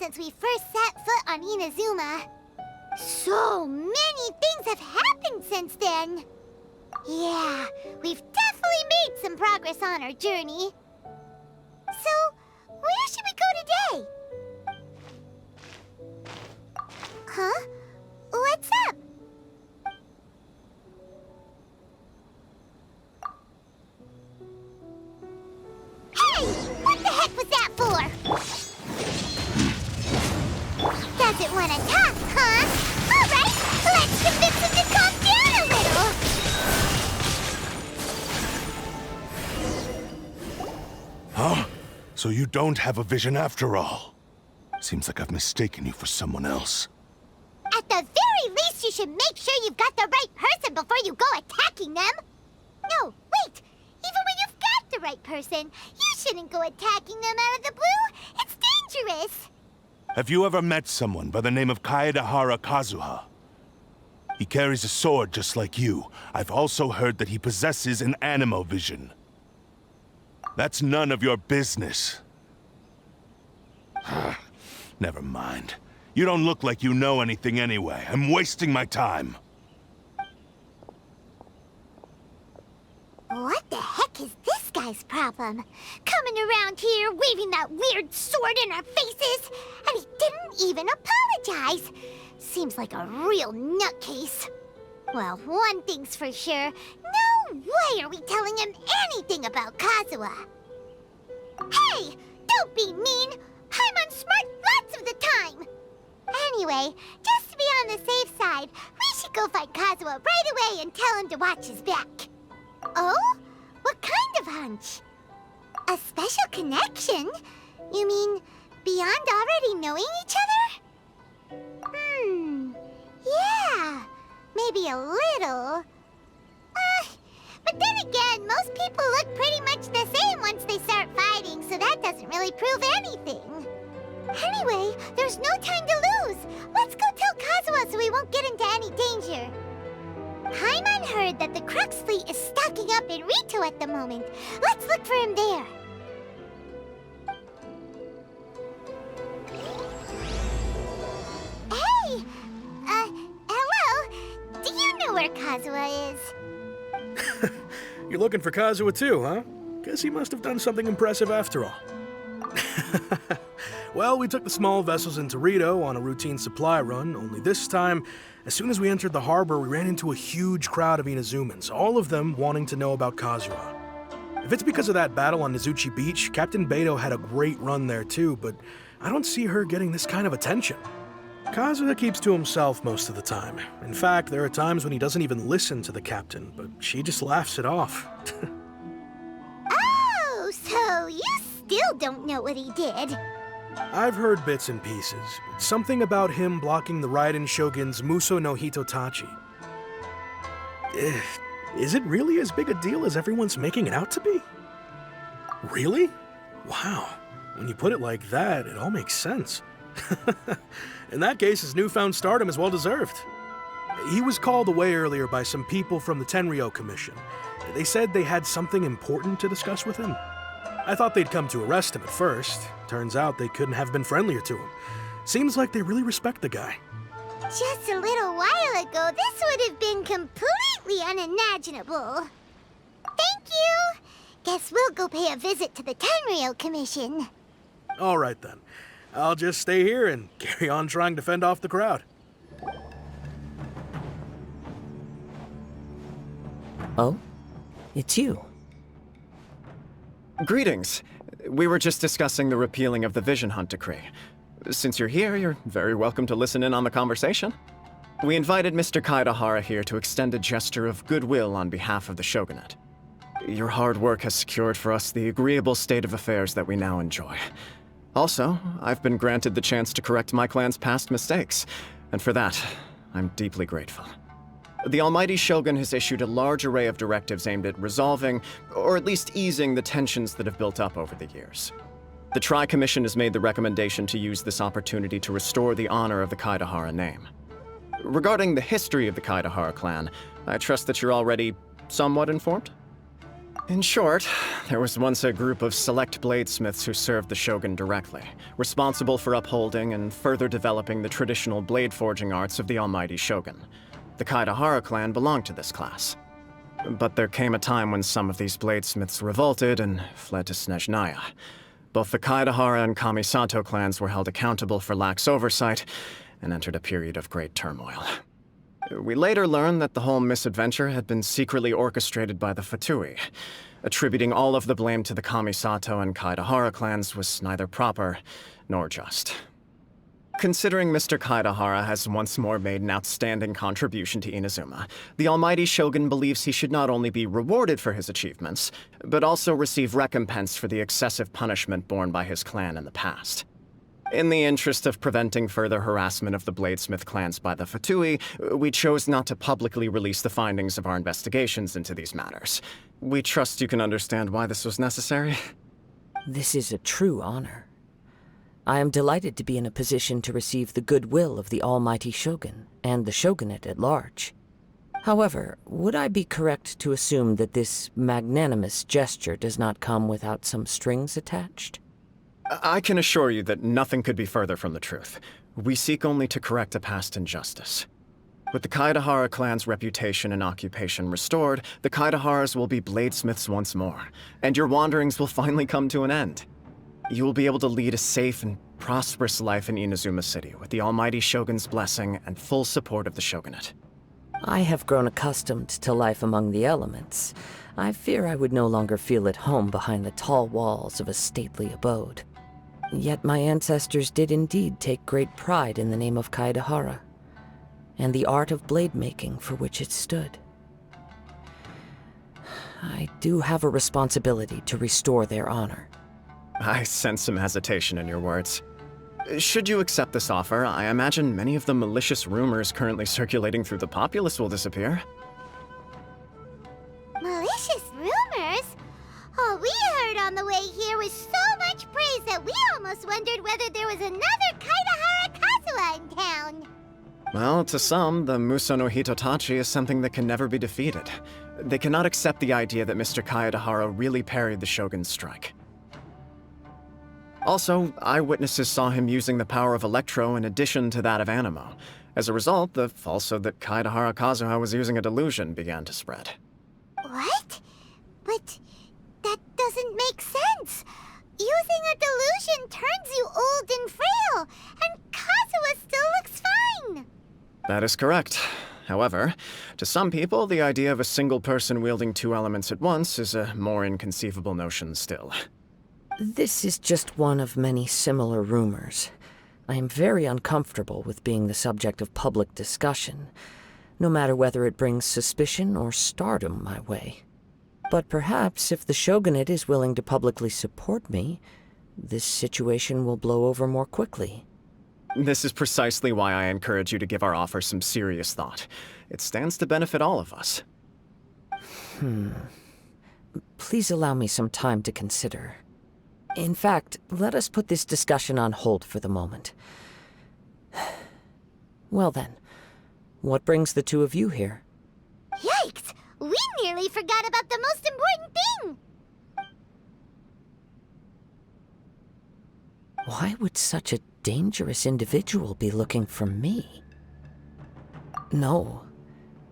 since we first set foot on Inazuma. So many things have happened since then. Yeah, we've definitely made some progress on our journey. So, where should we go today? Huh? What's up? Hey! What the heck was that for? Doesn't want to talk, huh? Alright, let's convince him to calm down a little! Huh? So you don't have a vision after all? Seems like I've mistaken you for someone else. At the very least, you should make sure you've got the right person before you go attacking them! No, wait! Even when you've got the right person, you shouldn't go attacking them out of the blue! It's dangerous! Have you ever met someone by the name of Kazuha? He carries a sword just like you. I've also heard that he possesses an animo vision. That's none of your business. Never mind. You don't look like you know anything anyway. I'm wasting my time. What the heck is this guy's problem? Coming around here, waving that weird sword in our faces, and he didn't even apologize. Seems like a real nutcase. Well, one thing's for sure. No way are we telling him anything about Kazuha. Hey! Don't be mean! I'm on smart lots of the time! Anyway, just to be on the safe side, we should go find Kazuha right away and tell him to watch his back. Oh? What kind of hunch? A special connection? You mean beyond already knowing each other? Yeah, maybe a little. But then again, most people look pretty much the same once they start fighting, so that doesn't really prove anything. Anyway, there's no time to lose. Let's go tell Kazuha so we won't get into any danger. Paimon heard that the Crux fleet is stocking up in Rito at the moment. Let's look for him there. Hey! Hello? Do you know where Kazuha is? You're looking for Kazuha too, huh? Guess he must have done something impressive after all. Well, we took the small vessels into Rito on a routine supply run, only this time, as soon as we entered the harbor, we ran into a huge crowd of Inazumans, all of them wanting to know about Kazuha. If it's because of that battle on Nizuchi Beach, Captain Beto had a great run there too, but I don't see her getting this kind of attention. Kazuha keeps to himself most of the time. In fact, there are times when he doesn't even listen to the captain, but she just laughs it off. Oh, so you still don't know what he did? I've heard bits and pieces. Something about him blocking the Raiden Shogun's Muso no Hitotachi. Is it really as big a deal as everyone's making it out to be? Really? Wow. When you put it like that, it all makes sense. In that case, his newfound stardom is well deserved. He was called away earlier by some people from the Tenryou Commission. They said they had something important to discuss with him. I thought they'd come to arrest him at first. Turns out they couldn't have been friendlier to him. Seems like they really respect the guy. Just a little while ago, this would have been completely unimaginable. Thank you! Guess we'll go pay a visit to the Tenryou Commission. All right then. I'll just stay here and carry on trying to fend off the crowd. Oh? It's you. Greetings. We were just discussing the repealing of the Vision Hunt Decree. Since you're here, you're very welcome to listen in on the conversation. We invited Mr. Kaidahara here to extend a gesture of goodwill on behalf of the Shogunate. Your hard work has secured for us the agreeable state of affairs that we now enjoy. Also, I've been granted the chance to correct my clan's past mistakes, and for that, I'm deeply grateful. The Almighty Shogun has issued a large array of directives aimed at resolving, or at least easing, the tensions that have built up over the years. The Tri-Commission has made the recommendation to use this opportunity to restore the honor of the Kaidahara name. Regarding the history of the Kaidahara clan, I trust that you're already somewhat informed? In short, there was once a group of select bladesmiths who served the shogun directly, responsible for upholding and further developing the traditional blade forging arts of the almighty shogun. The Kaedahara clan belonged to this class. But there came a time when some of these bladesmiths revolted and fled to Snezhnaya. Both the Kaedahara and Kamisato clans were held accountable for lax oversight and entered a period of great turmoil. We later learned that the whole misadventure had been secretly orchestrated by the Fatui. Attributing all of the blame to the Kamisato and Kaedahara clans was neither proper nor just. Considering Mr. Kaedahara has once more made an outstanding contribution to Inazuma, the almighty shogun believes he should not only be rewarded for his achievements, but also receive recompense for the excessive punishment borne by his clan in the past. In the interest of preventing further harassment of the bladesmith clans by the Fatui, we chose not to publicly release the findings of our investigations into these matters. We trust you can understand why this was necessary. This is a true honor. I am delighted to be in a position to receive the goodwill of the almighty shogun and the shogunate at large. However, would I be correct to assume that this magnanimous gesture does not come without some strings attached? I can assure you that nothing could be further from the truth. We seek only to correct a past injustice. With the Kaedahara clan's reputation and occupation restored, the Kaedaharas will be bladesmiths once more, and your wanderings will finally come to an end. You will be able to lead a safe and prosperous life in Inazuma City with the almighty shogun's blessing and full support of the shogunate. I have grown accustomed to life among the elements. I fear I would no longer feel at home behind the tall walls of a stately abode. Yet my ancestors did indeed take great pride in the name of Kaedahara, and the art of blade making for which it stood. I do have a responsibility to restore their honor. I sense some hesitation in your words. Should you accept this offer, I imagine many of the malicious rumors currently circulating through the populace will disappear. Malicious rumors? All we heard on the way here was so much praise that we almost wondered whether there was another Kaedahara Kazuha in town. Well, to some, the Muso no Hitotachi is something that can never be defeated. They cannot accept the idea that Mr. Kaedahara really parried the shogun's strike. Also, eyewitnesses saw him using the power of Electro in addition to that of Animo. As a result, the falsehood that Kaedahara Kazuha was using a delusion began to spread. What? But that doesn't make sense. Using a delusion turns you old and frail, and Kazuha still looks fine. That is correct. However, to some people, the idea of a single person wielding two elements at once is a more inconceivable notion still. This is just one of many similar rumors. I am very uncomfortable with being the subject of public discussion, no matter whether it brings suspicion or stardom my way. But perhaps if the shogunate is willing to publicly support me, this situation will blow over more quickly. This is precisely why I encourage you to give our offer some serious thought. It stands to benefit all of us. Please allow me some time to consider. In fact, let us put this discussion on hold for the moment. Well then, what brings the two of you here? Yikes! We nearly forgot about the most important thing! Why would such a dangerous individual be looking for me? No,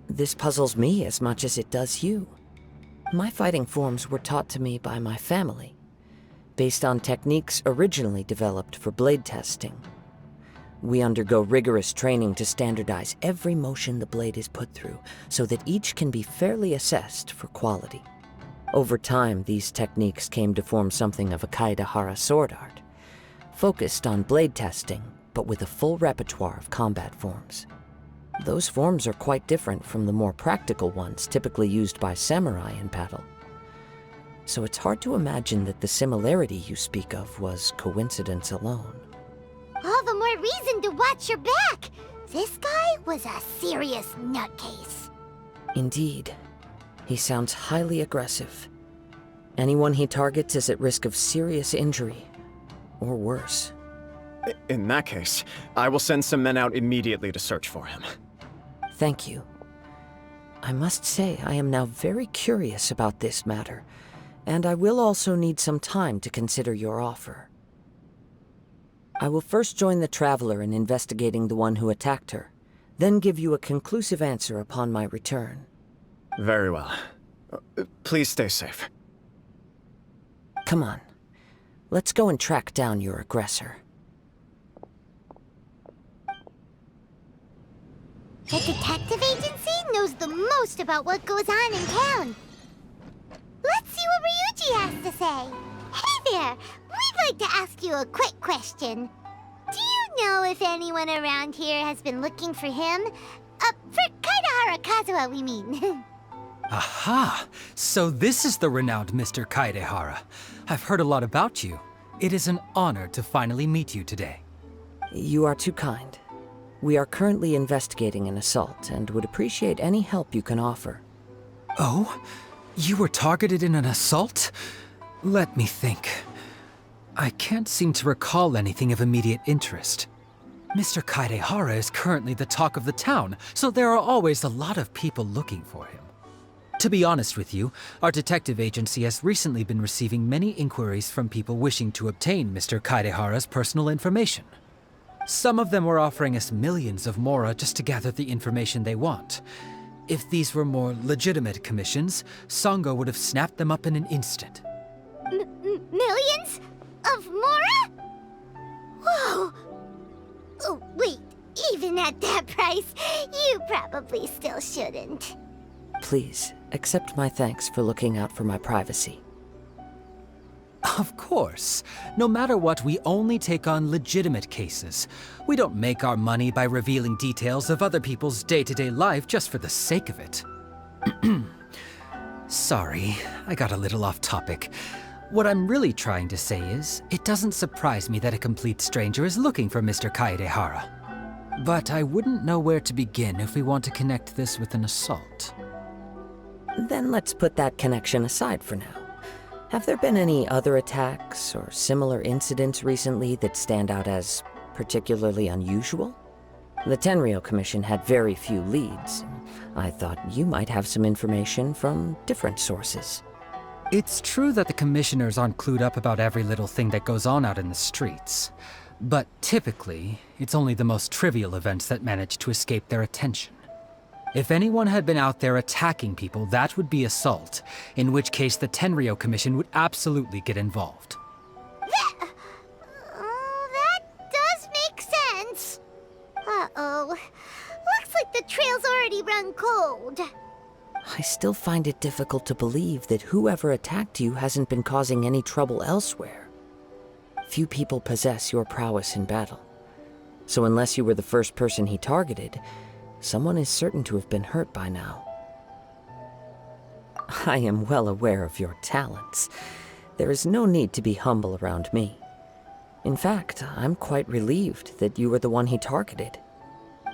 this puzzles me as much as it does you. My fighting forms were taught to me by my family, based on techniques originally developed for blade testing. We undergo rigorous training to standardize every motion the blade is put through, so that each can be fairly assessed for quality. Over time, these techniques came to form something of a Kaedahara sword art, focused on blade testing, but with a full repertoire of combat forms. Those forms are quite different from the more practical ones typically used by samurai in battle. So it's hard to imagine that the similarity you speak of was coincidence alone. All the more reason to watch your back! This guy was a serious nutcase. Indeed. He sounds highly aggressive. Anyone he targets is at risk of serious injury, or worse. In that case, I will send some men out immediately to search for him. Thank you. I must say I am now very curious about this matter, And I will also need some time to consider your offer. I will first join the Traveler in investigating the one who attacked her, then give you a conclusive answer upon my return. Very well. Please stay safe. Come on. Let's go and track down your aggressor. The detective agency knows the most about what goes on in town. Let's see what Ryuji has to say. Hey there! We'd like to ask you a quick question. Do you know if anyone around here has been looking for him? For Kaidahara Kazuha, we mean. Aha! So this is the renowned Mr. Kaidehara. I've heard a lot about you. It is an honor to finally meet you today. You are too kind. We are currently investigating an assault and would appreciate any help you can offer. Oh? You were targeted in an assault? Let me think. I can't seem to recall anything of immediate interest. Mr. Kaidehara is currently the talk of the town, so there are always a lot of people looking for him. To be honest with you, our detective agency has recently been receiving many inquiries from people wishing to obtain Mr. Kaidehara's personal information. Some of them were offering us millions of mora just to gather the information they want. If these were more legitimate commissions, Sango would have snapped them up in an instant. Millions? Of mora? Whoa! Oh, wait. Even at that price, you probably still shouldn't. Please, accept my thanks for looking out for my privacy. Of course. No matter what, we only take on legitimate cases. We don't make our money by revealing details of other people's day-to-day life just for the sake of it. Sorry, I got a little off topic. What I'm really trying to say is, it doesn't surprise me that a complete stranger is looking for Mr. Kaidehara. But I wouldn't know where to begin if we want to connect this with an assault. Then let's put that connection aside for now. Have there been any other attacks or similar incidents recently that stand out as particularly unusual? The Tenryou Commission had very few leads. I thought you might have some information from different sources. It's true that the commissioners aren't clued up about every little thing that goes on out in the streets. But typically, it's only the most trivial events that manage to escape their attention. If anyone had been out there attacking people, that would be assault, in which case the Tenryou Commission would absolutely get involved. That does make sense. Uh-oh. Looks like the trail's already run cold. I still find it difficult to believe that whoever attacked you hasn't been causing any trouble elsewhere. Few people possess your prowess in battle. So unless you were the first person he targeted, someone is certain to have been hurt by now. I am well aware of your talents. There is no need to be humble around me. In fact, I'm quite relieved that you were the one he targeted.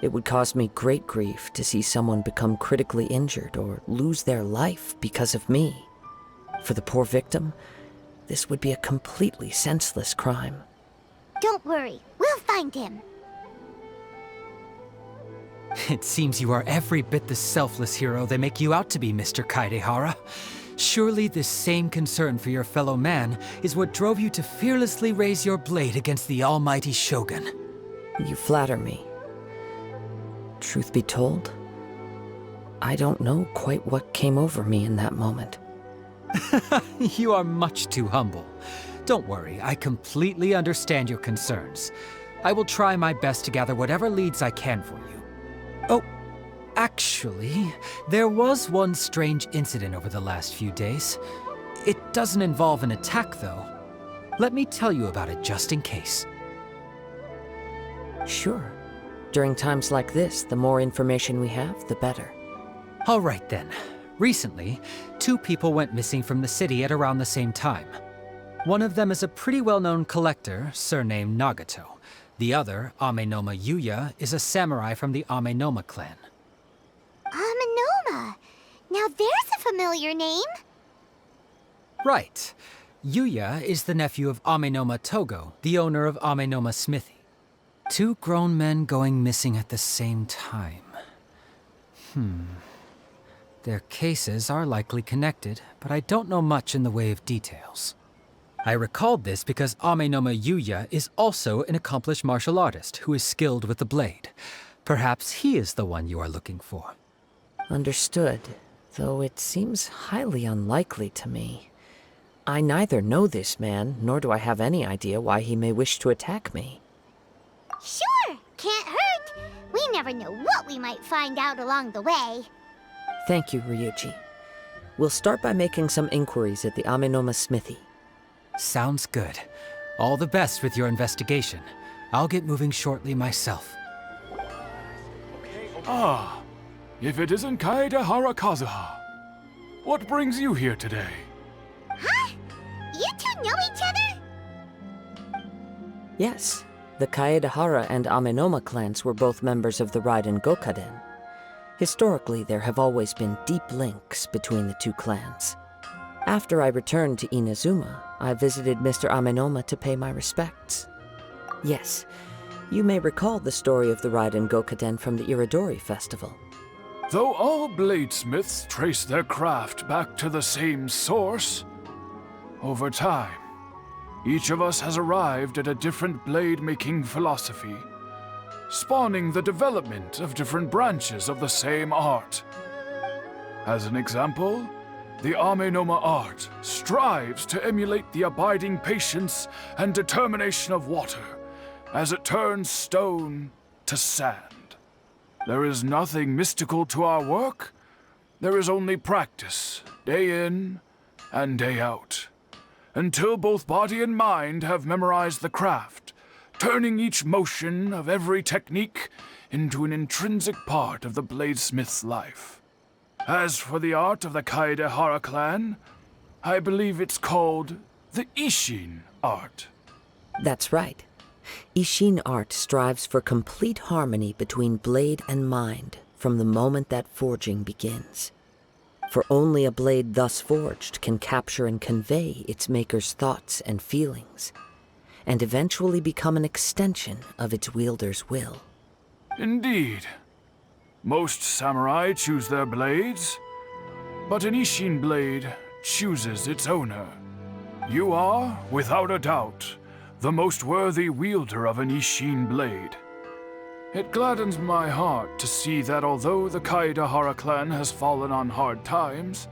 It would cause me great grief to see someone become critically injured or lose their life because of me. For the poor victim, this would be a completely senseless crime. Don't worry, we'll find him. It seems you are every bit the selfless hero they make you out to be, Mr. Kaidehara. Surely this same concern for your fellow man is what drove you to fearlessly raise your blade against the almighty Shogun. You flatter me. Truth be told, I don't know quite what came over me in that moment. You are much too humble. Don't worry, I completely understand your concerns. I will try my best to gather whatever leads I can for you. Oh, actually, there was one strange incident over the last few days. It doesn't involve an attack, though. Let me tell you about it just in case. Sure. During times like this, the more information we have, the better. All right then. Recently, 2 people went missing from the city at around the same time. One of them is a pretty well-known collector, surnamed Nagato. The other, Amenoma Yuya, is a samurai from the Amenoma clan. Amenoma. Now there's a familiar name. Right. Yuya is the nephew of Amenoma Togo, the owner of Amenoma Smithy. 2 grown men going missing at the same time. Their cases are likely connected, but I don't know much in the way of details. I recalled this because Amenoma Yuya is also an accomplished martial artist who is skilled with the blade. Perhaps he is the one you are looking for. Understood, though it seems highly unlikely to me. I neither know this man, nor do I have any idea why he may wish to attack me. Sure, can't hurt. We never know what we might find out along the way. Thank you, Ryuji. We'll start by making some inquiries at the Amenoma smithy. Sounds good. All the best with your investigation. I'll get moving shortly myself. Ah, if it isn't Kaedehara Kazuha. What brings you here today? Huh? You two know each other? Yes, the Kaedehara and Amenoma clans were both members of the Raiden Gokaden. Historically, there have always been deep links between the two clans. After I returned to Inazuma, I visited Mr. Amenoma to pay my respects. Yes, you may recall the story of the Raiden Gokaden from the Iridori Festival. Though all bladesmiths trace their craft back to the same source, over time, each of us has arrived at a different blade-making philosophy, spawning the development of different branches of the same art. As an example, the Amenoma art strives to emulate the abiding patience and determination of water as it turns stone to sand. There is nothing mystical to our work. There is only practice, day in and day out, until both body and mind have memorized the craft, turning each motion of every technique into an intrinsic part of the bladesmith's life. As for the art of the Kaedehara clan, I believe it's called the Ishin art. That's right. Ishin art strives for complete harmony between blade and mind from the moment that forging begins. For only a blade thus forged can capture and convey its maker's thoughts and feelings, and eventually become an extension of its wielder's will. Indeed. Most samurai choose their blades, but an Ishin blade chooses its owner. You are, without a doubt, the most worthy wielder of an Ishin blade. It gladdens my heart to see that although the Kaedehara clan has fallen on hard times,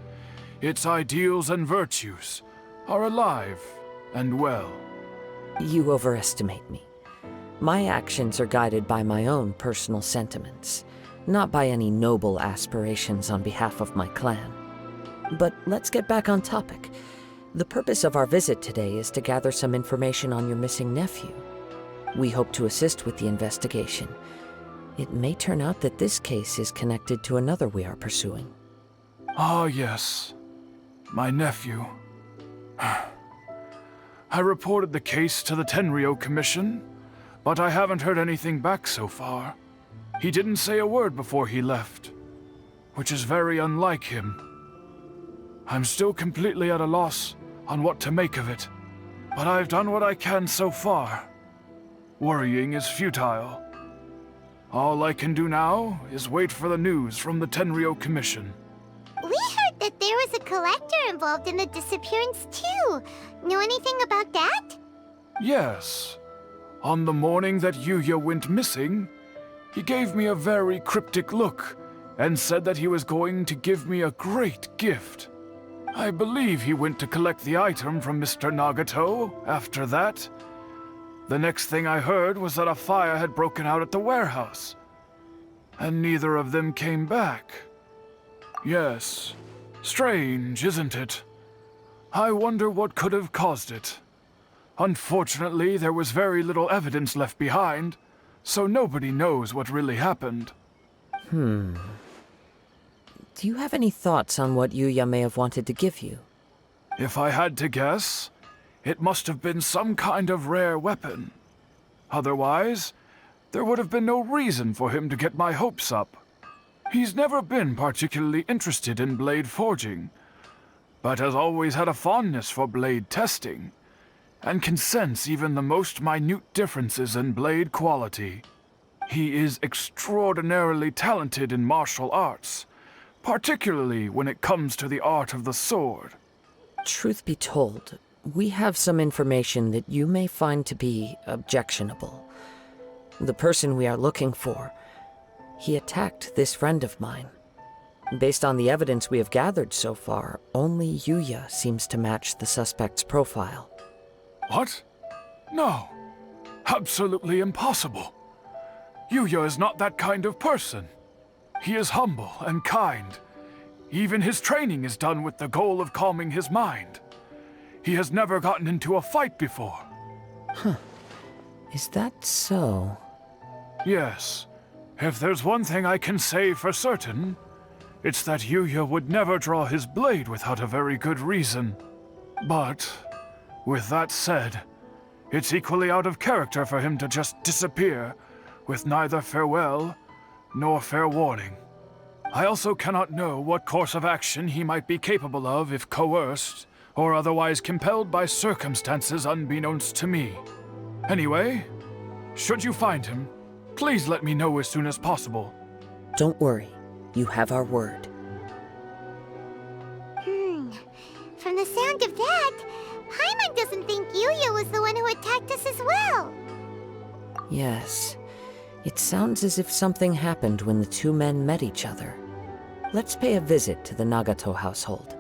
its ideals and virtues are alive and well. You overestimate me. My actions are guided by my own personal sentiments, not by any noble aspirations on behalf of my clan. But let's get back on topic. The purpose of our visit today is to gather some information on your missing nephew. We hope to assist with the investigation. It may turn out that this case is connected to another we are pursuing. Ah, yes. My nephew. I reported the case to the Tenryo Commission, but I haven't heard anything back so far. He didn't say a word before he left, which is very unlike him. I'm still completely at a loss on what to make of it, but I've done what I can so far. Worrying is futile. All I can do now is wait for the news from the Tenryo Commission. We heard that there was a collector involved in the disappearance too. Know anything about that? Yes. On the morning that Yuya went missing, he gave me a very cryptic look and said that he was going to give me a great gift. I believe he went to collect the item from Mr. Nagato after that. The next thing I heard was that a fire had broken out at the warehouse, and neither of them came back. Yes, strange, isn't it? I wonder what could have caused it. Unfortunately, there was very little evidence left behind, so nobody knows what really happened. Do you have any thoughts on what Yuya may have wanted to give you? If I had to guess, it must have been some kind of rare weapon. Otherwise, there would have been no reason for him to get my hopes up. He's never been particularly interested in blade forging, but has always had a fondness for blade testing, and can sense even the most minute differences in blade quality. He is extraordinarily talented in martial arts, particularly when it comes to the art of the sword. Truth be told, we have some information that you may find to be objectionable. The person we are looking for, he attacked this friend of mine. Based on the evidence we have gathered so far, only Yuya seems to match the suspect's profile. What? No. Absolutely impossible. Yuya is not that kind of person. He is humble and kind. Even his training is done with the goal of calming his mind. He has never gotten into a fight before. Is that so? Yes. If there's one thing I can say for certain, it's that Yuya would never draw his blade without a very good reason. But, with that said, it's equally out of character for him to just disappear with neither farewell nor fair warning. I also cannot know what course of action he might be capable of if coerced or otherwise compelled by circumstances unbeknownst to me. Anyway, should you find him, please let me know as soon as possible. Don't worry. You have our word. From the sound of that, Paimon doesn't think Yuya was the one who attacked us as well. Yes. It sounds as if something happened when the two men met each other. Let's pay a visit to the Nagato household.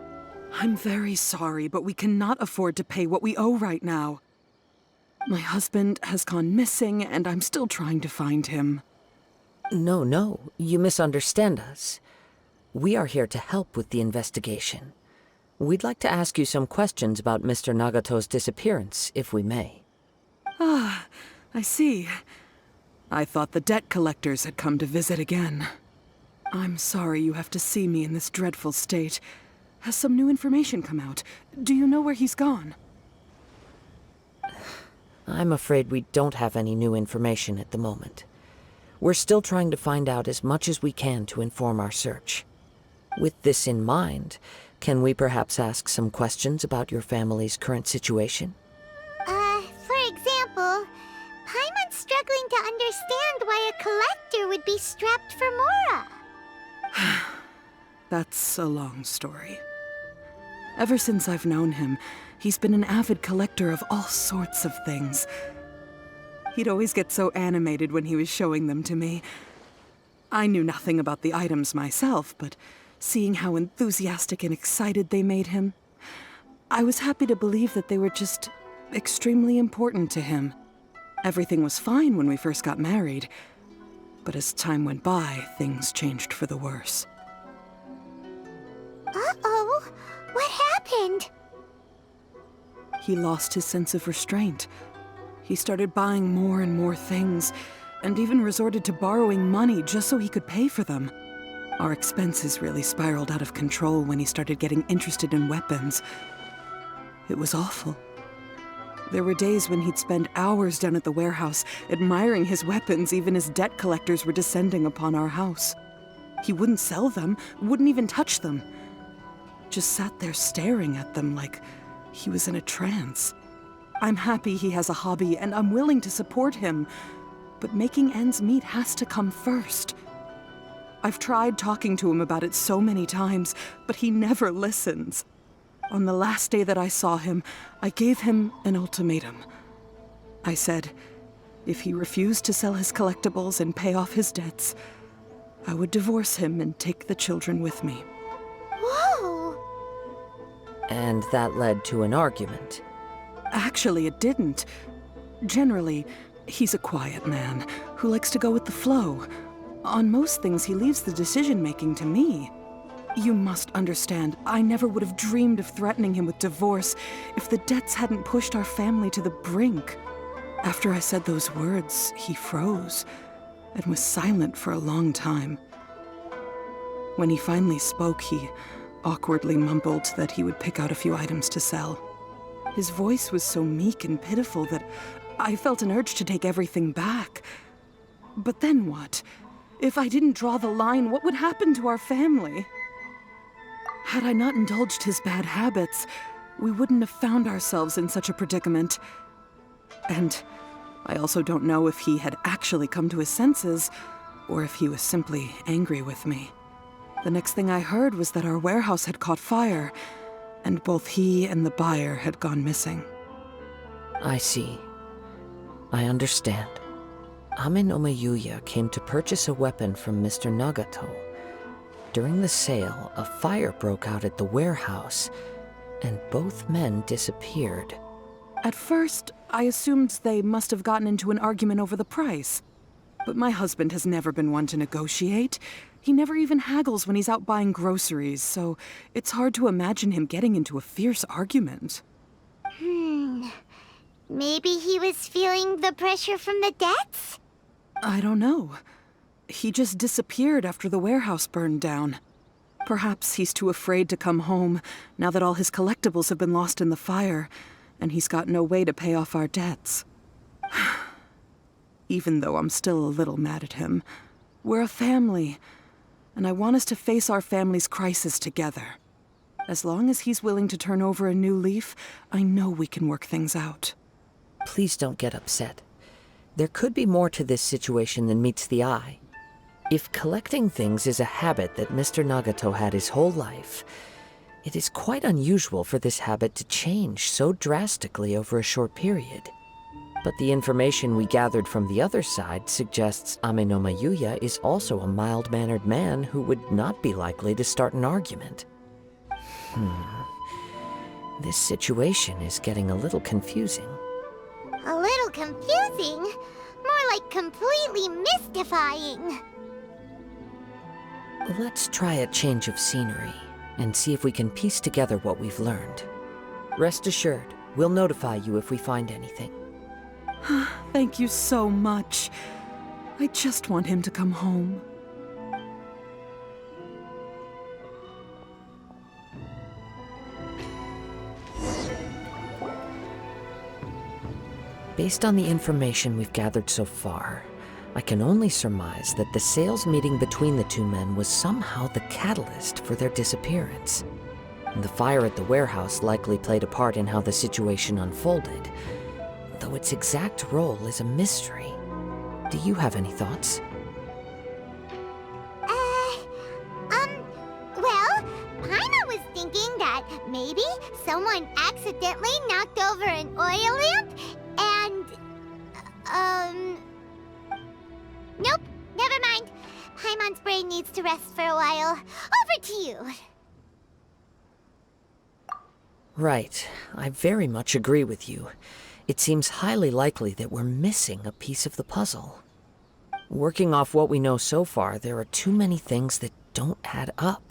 I'm very sorry, but we cannot afford to pay what we owe right now. My husband has gone missing, and I'm still trying to find him. No, you misunderstand us. We are here to help with the investigation. We'd like to ask you some questions about Mr. Nagato's disappearance, if we may. Ah, I see. I thought the debt collectors had come to visit again. I'm sorry you have to see me in this dreadful state. Has some new information come out? Do you know where he's gone? I'm afraid we don't have any new information at the moment. We're still trying to find out as much as we can to inform our search. With this in mind, can we perhaps ask some questions about your family's current situation? For example, Paimon's struggling to understand why a collector would be strapped for Mora. That's a long story. Ever since I've known him, he's been an avid collector of all sorts of things. He'd always get so animated when he was showing them to me. I knew nothing about the items myself, but seeing how enthusiastic and excited they made him, I was happy to believe that they were just extremely important to him. Everything was fine when we first got married, but as time went by, things changed for the worse. Uh-oh, what happened? He lost his sense of restraint. He started buying more and more things, and even resorted to borrowing money just so he could pay for them. Our expenses really spiraled out of control when he started getting interested in weapons. It was awful. There were days when he'd spend hours down at the warehouse, admiring his weapons even as debt collectors were descending upon our house. He wouldn't sell them, wouldn't even touch them. Just sat there staring at them like he was in a trance. I'm happy he has a hobby, and I'm willing to support him, but making ends meet has to come first. I've tried talking to him about it so many times, but he never listens. On the last day that I saw him, I gave him an ultimatum. I said, if he refused to sell his collectibles and pay off his debts, I would divorce him and take the children with me. Whoa! And that led to an argument. Actually, it didn't. Generally, he's a quiet man who likes to go with the flow. On most things, he leaves the decision-making to me. You must understand, I never would have dreamed of threatening him with divorce if the debts hadn't pushed our family to the brink. After I said those words, he froze and was silent for a long time. When he finally spoke, he awkwardly mumbled that he would pick out a few items to sell. His voice was so meek and pitiful that I felt an urge to take everything back. But then what? If I didn't draw the line, what would happen to our family? Had I not indulged his bad habits, we wouldn't have found ourselves in such a predicament. And I also don't know if he had actually come to his senses, or if he was simply angry with me. The next thing I heard was that our warehouse had caught fire, and both he and the buyer had gone missing. I see. I understand. Amenoma Yuya came to purchase a weapon from Mr. Nagato. During the sale, a fire broke out at the warehouse, and both men disappeared. At first, I assumed they must have gotten into an argument over the price. But my husband has never been one to negotiate. He never even haggles when he's out buying groceries, so it's hard to imagine him getting into a fierce argument. Maybe he was feeling the pressure from the debts? I don't know. He just disappeared after the warehouse burned down. Perhaps he's too afraid to come home now that all his collectibles have been lost in the fire, and he's got no way to pay off our debts. Even though I'm still a little mad at him, we're a family, and I want us to face our family's crisis together. As long as he's willing to turn over a new leaf, I know we can work things out. Please don't get upset. There could be more to this situation than meets the eye. If collecting things is a habit that Mr. Nagato had his whole life, it is quite unusual for this habit to change so drastically over a short period. But the information we gathered from the other side suggests Amenoma Yuya is also a mild-mannered man who would not be likely to start an argument. This situation is getting a little confusing. A little confusing? More like completely mystifying. Let's try a change of scenery and see if we can piece together what we've learned. Rest assured, we'll notify you if we find anything. Thank you so much. I just want him to come home. Based on the information we've gathered so far, I can only surmise that the sales meeting between the two men was somehow the catalyst for their disappearance. The fire at the warehouse likely played a part in how the situation unfolded, though its exact role is a mystery. Do you have any thoughts? Well, Paimon was thinking that maybe someone accidentally knocked over an oil lamp and, nope, never mind. Paimon's brain needs to rest for a while. Over to you. Right. I very much agree with you. It seems highly likely that we're missing a piece of the puzzle. Working off what we know so far, there are too many things that don't add up.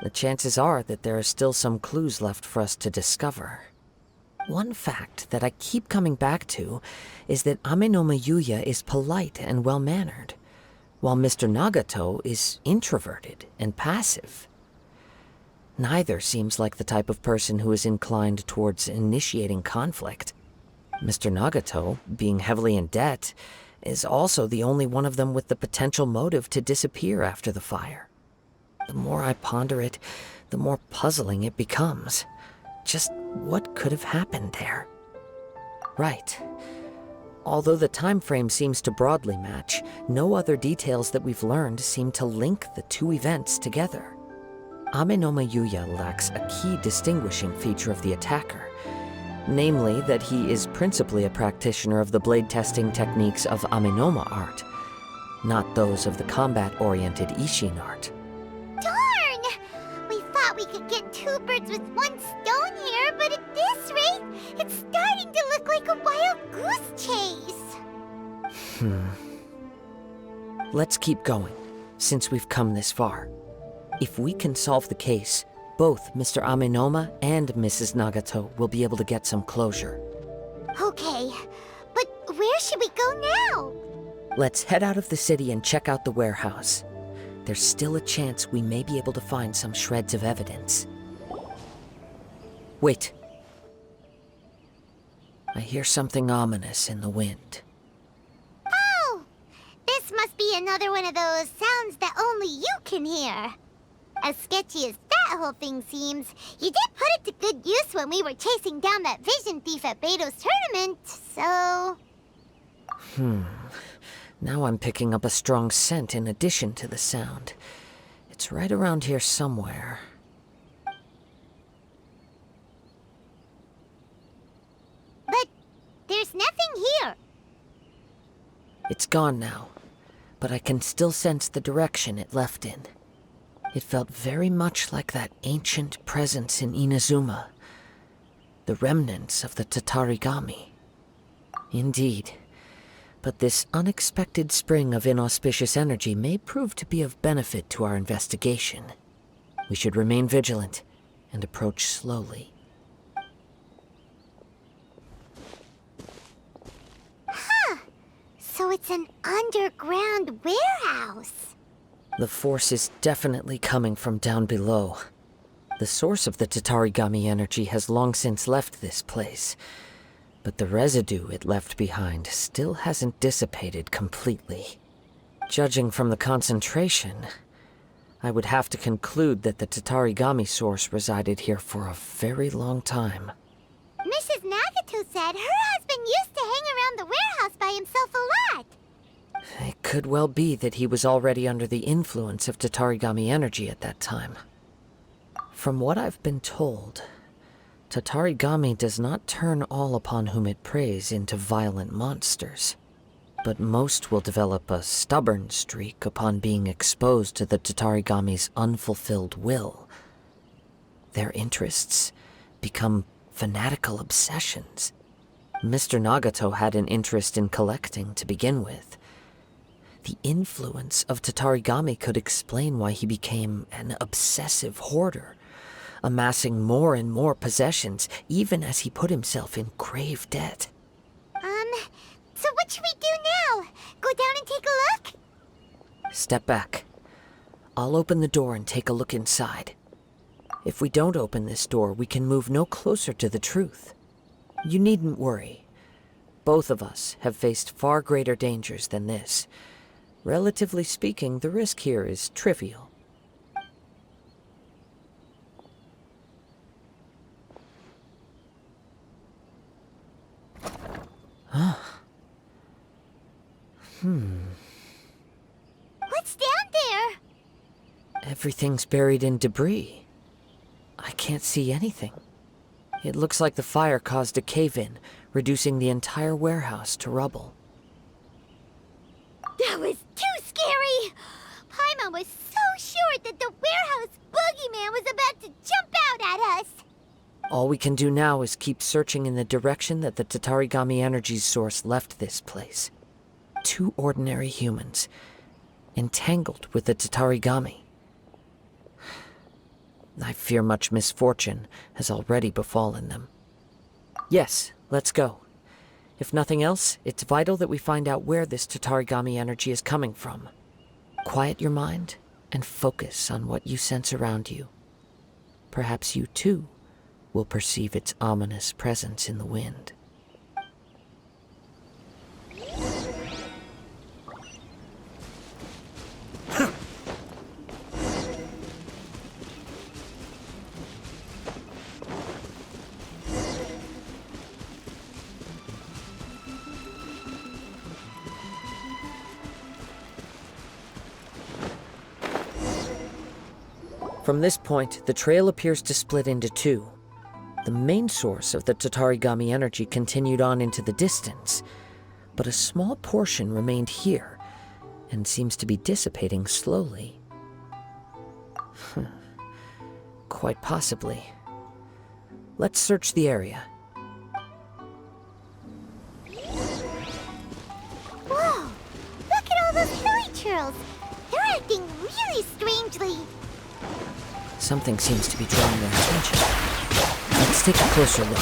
The chances are that there are still some clues left for us to discover. One fact that I keep coming back to is that Amenoma Yuya is polite and well-mannered, while Mr. Nagato is introverted and passive. Neither seems like the type of person who is inclined towards initiating conflict. Mr. Nagato, being heavily in debt, is also the only one of them with the potential motive to disappear after the fire. The more I ponder it, the more puzzling it becomes. Just what could have happened there? Right. Although the time frame seems to broadly match, no other details that we've learned seem to link the two events together. Amenoma Yuya lacks a key distinguishing feature of the attacker, namely that he is principally a practitioner of the blade testing techniques of Amenoma art, not those of the combat-oriented Ishin art. Darn! We thought we could get two birds with one stone here, but at this rate, it's starting to look like a wild goose chase. Let's keep going, since we've come this far. If we can solve the case, both Mr. Amenoma and Mrs. Nagato will be able to get some closure. Okay, but where should we go now? Let's head out of the city and check out the warehouse. There's still a chance we may be able to find some shreds of evidence. Wait. I hear something ominous in the wind. Oh! This must be another one of those sounds that only you can hear. As sketchy as that whole thing seems, you did put it to good use when we were chasing down that vision thief at Beto's tournament, so... Now I'm picking up a strong scent in addition to the sound. It's right around here somewhere. But there's nothing here. It's gone now, but I can still sense the direction it left in. It felt very much like that ancient presence in Inazuma. The remnants of the Tatarigami. Indeed. But this unexpected spring of inauspicious energy may prove to be of benefit to our investigation. We should remain vigilant and approach slowly. So it's an underground warehouse. The force is definitely coming from down below. The source of the Tatarigami energy has long since left this place, but the residue it left behind still hasn't dissipated completely. Judging from the concentration, I would have to conclude that the Tatarigami source resided here for a very long time. Mrs. Nagato said her husband used to hang around the warehouse by himself a lot. It could well be that he was already under the influence of Tatarigami energy at that time. From what I've been told, Tatarigami does not turn all upon whom it preys into violent monsters, but most will develop a stubborn streak upon being exposed to the Tatarigami's unfulfilled will. Their interests become fanatical obsessions. Mr. Nagato had an interest in collecting to begin with. The influence of Tatarigami could explain why he became an obsessive hoarder, amassing more and more possessions, even as he put himself in grave debt. So what should we do now? Go down and take a look? Step back. I'll open the door and take a look inside. If we don't open this door, we can move no closer to the truth. You needn't worry. Both of us have faced far greater dangers than this. Relatively speaking, the risk here is trivial. What's down there? Everything's buried in debris. I can't see anything. It looks like the fire caused a cave-in, reducing the entire warehouse to rubble. That was too scary! Paimon was so sure that the warehouse boogeyman was about to jump out at us! All we can do now is keep searching in the direction that the Tatarigami energy source left this place. 2 ordinary humans, entangled with the Tatarigami. I fear much misfortune has already befallen them. Yes, let's go. If nothing else, it's vital that we find out where this Tatarigami energy is coming from. Quiet your mind and focus on what you sense around you. Perhaps you too will perceive its ominous presence in the wind. From this point, the trail appears to split into 2. The main source of the Tatarigami energy continued on into the distance, but a small portion remained here, and seems to be dissipating slowly. Quite possibly. Let's search the area. Whoa! Look at all those hilly churls! They're acting really strangely. Something seems to be drawing their attention. Let's take a closer look.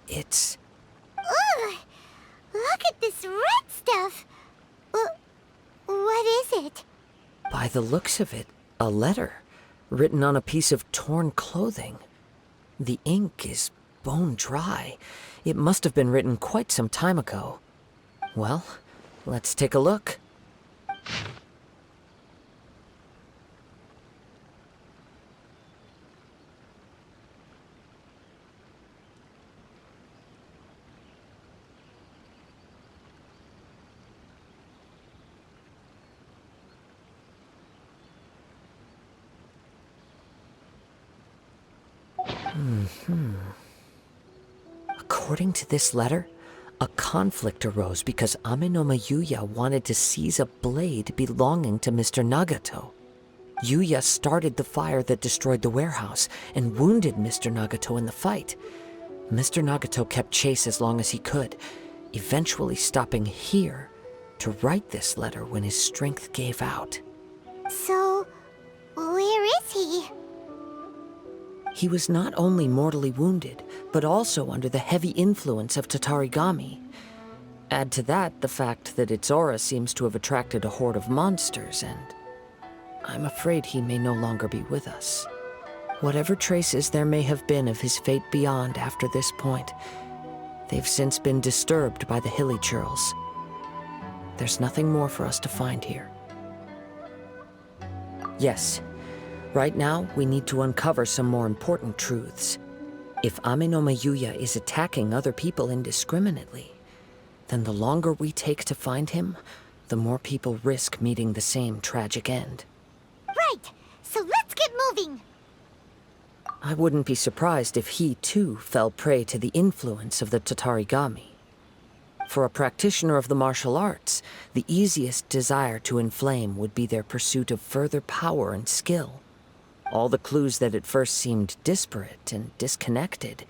It's... Ugh! Look at this red stuff! What is it? By the looks of it, a letter, written on a piece of torn clothing. The ink is bone dry. It must have been written quite some time ago. Well, let's take a look. According to this letter, a conflict arose because Ame no Yuya wanted to seize a blade belonging to Mr. Nagato. Yuya started the fire that destroyed the warehouse and wounded Mr. Nagato in the fight. Mr. Nagato kept chase as long as he could, eventually stopping here to write this letter when his strength gave out. So, where is he? He was not only mortally wounded, but also under the heavy influence of Tatarigami. Add to that the fact that its aura seems to have attracted a horde of monsters, and I'm afraid he may no longer be with us. Whatever traces there may have been of his fate beyond after this point, they've since been disturbed by the hilly churls. There's nothing more for us to find here. Yes, right now we need to uncover some more important truths. If Ame no Yuya is attacking other people indiscriminately, then the longer we take to find him, the more people risk meeting the same tragic end. Right, so let's get moving. I wouldn't be surprised if he, too, fell prey to the influence of the Tatarigami. For a practitioner of the martial arts, the easiest desire to inflame would be their pursuit of further power and skill. All the clues that at first seemed disparate and disconnected,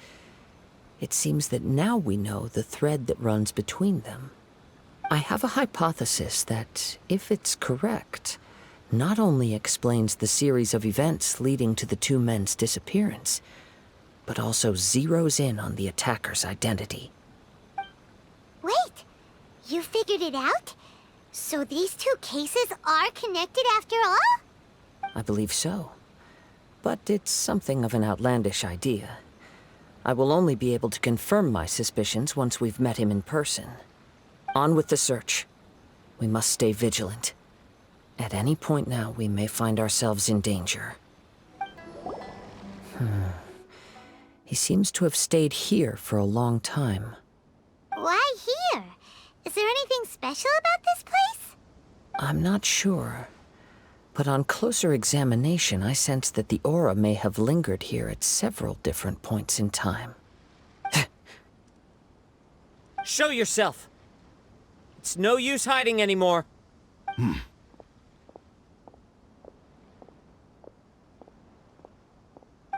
it seems that now we know the thread that runs between them. I have a hypothesis that, if it's correct, not only explains the series of events leading to the two men's disappearance, but also zeroes in on the attacker's identity. Wait, you figured it out? So these two cases are connected after all? I believe so. But it's something of an outlandish idea. I will only be able to confirm my suspicions once we've met him in person. On with the search. We must stay vigilant. At any point now, we may find ourselves in danger. He seems to have stayed here for a long time. Why here? Is there anything special about this place? I'm not sure. But on closer examination, I sense that the aura may have lingered here at several different points in time. Show yourself! It's no use hiding anymore.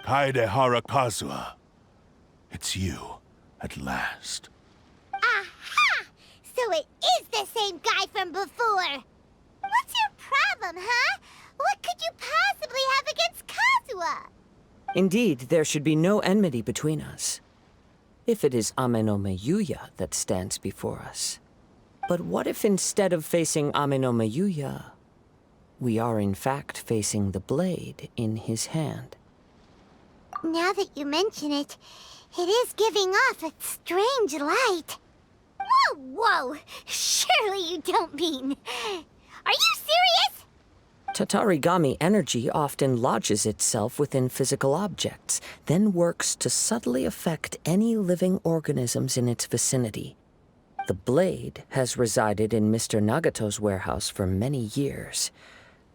Kaedehara Kazuha. It's you, at last. Aha! So it is the same guy from before! What's your problem, huh? What could you possibly have against Kazuha? Indeed, there should be no enmity between us. If it is Ame no Yuya that stands before us. But what if instead of facing Ame no Yuya, we are in fact facing the blade in his hand? Now that you mention it, it is giving off a strange light. Whoa, whoa! Surely you don't mean... Are you serious? Tatarigami energy often lodges itself within physical objects, then works to subtly affect any living organisms in its vicinity. The blade has resided in Mr. Nagato's warehouse for many years,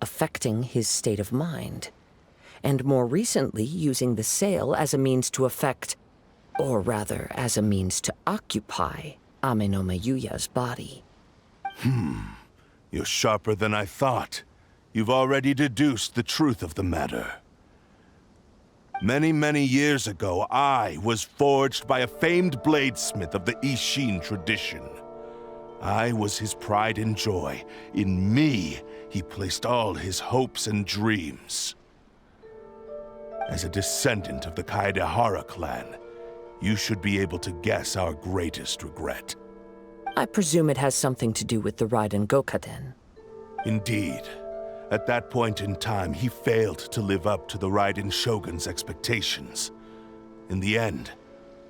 affecting his state of mind, and more recently using the sale as a means to affect, or rather as a means to occupy, Ame no Yuya's body. You're sharper than I thought. You've already deduced the truth of the matter. Many, many years ago, I was forged by a famed bladesmith of the Ishin tradition. I was his pride and joy. In me, he placed all his hopes and dreams. As a descendant of the Kaedehara clan, you should be able to guess our greatest regret. I presume it has something to do with the Raiden Gokaden. Indeed. At that point in time, he failed to live up to the Raiden Shogun's expectations. In the end,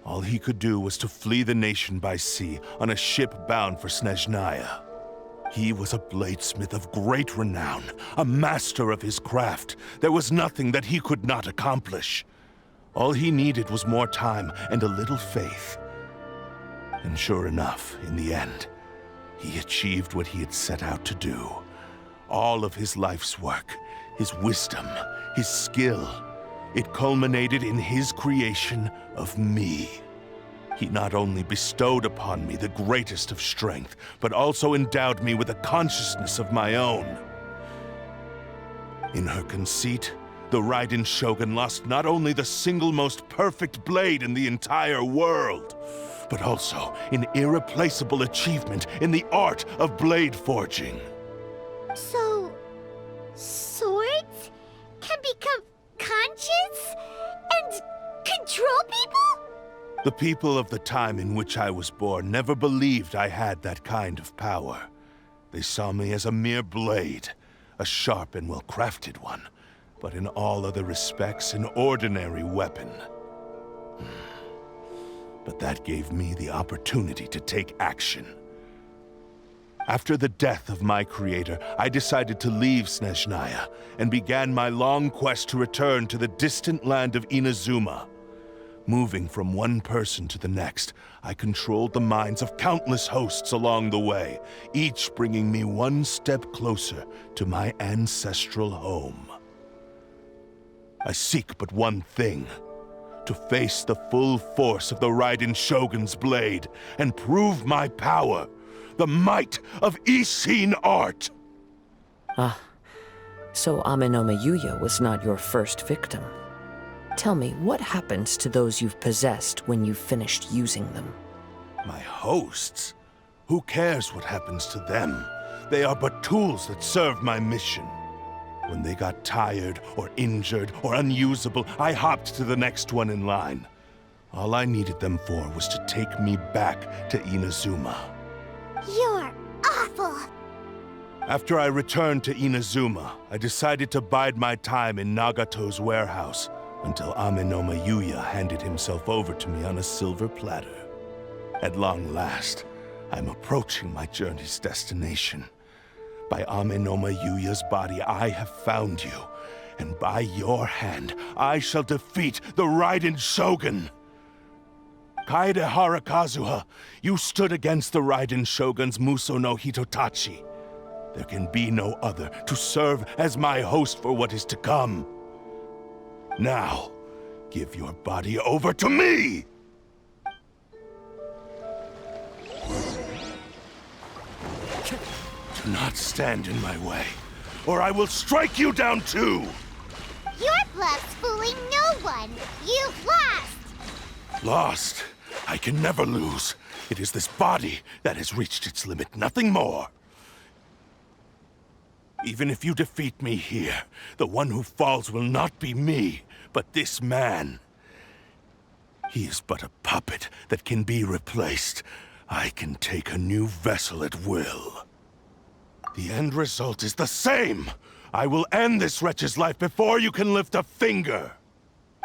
all he could do was to flee the nation by sea on a ship bound for Snezhnaya. He was a bladesmith of great renown, a master of his craft. There was nothing that he could not accomplish. All he needed was more time and a little faith. And sure enough, in the end, he achieved what he had set out to do. All of his life's work, his wisdom, his skill, It culminated in his creation of me. He not only bestowed upon me the greatest of strength, but also endowed me with a consciousness of my own. In her conceit, the Raiden Shogun lost not only the single most perfect blade in the entire world, but also an irreplaceable achievement in the art of blade forging. So, swords can become conscious and control people? The people of the time in which I was born never believed I had that kind of power. They saw me as a mere blade, a sharp and well-crafted one, but in all other respects an ordinary weapon. But that gave me the opportunity to take action. After the death of my creator, I decided to leave Snezhnaya and began my long quest to return to the distant land of Inazuma. Moving from one person to the next, I controlled the minds of countless hosts along the way, each bringing me one step closer to my ancestral home. I seek but one thing: to face the full force of the Raiden Shogun's blade and prove my power, the might of Ishin art. So Amenoma Yuya was not your first victim. Tell me, what happens to those you've possessed when you've finished using them? My hosts? Who cares what happens to them? They are but tools that serve my mission. When they got tired, or injured, or unusable, I hopped to the next one in line. All I needed them for was to take me back to Inazuma. You're awful! After I returned to Inazuma, I decided to bide my time in Nagato's warehouse until Amenoma Yuya handed himself over to me on a silver platter. At long last, I'm approaching my journey's destination. By Amenoma Yuya's body, I have found you, and by your hand, I shall defeat the Raiden Shogun! Kaedehara Kazuha, you stood against the Raiden Shogun's Muso no Hitotachi. There can be no other to serve as my host for what is to come. Now, give your body over to me! Do not stand in my way, or I will strike you down too! Your bluff's fooling no one! You've lost! Lost? I can never lose. It is this body that has reached its limit, nothing more. Even if you defeat me here, the one who falls will not be me, but this man. He is but a puppet that can be replaced. I can take a new vessel at will. The end result is the same! I will end this wretch's life before you can lift a finger!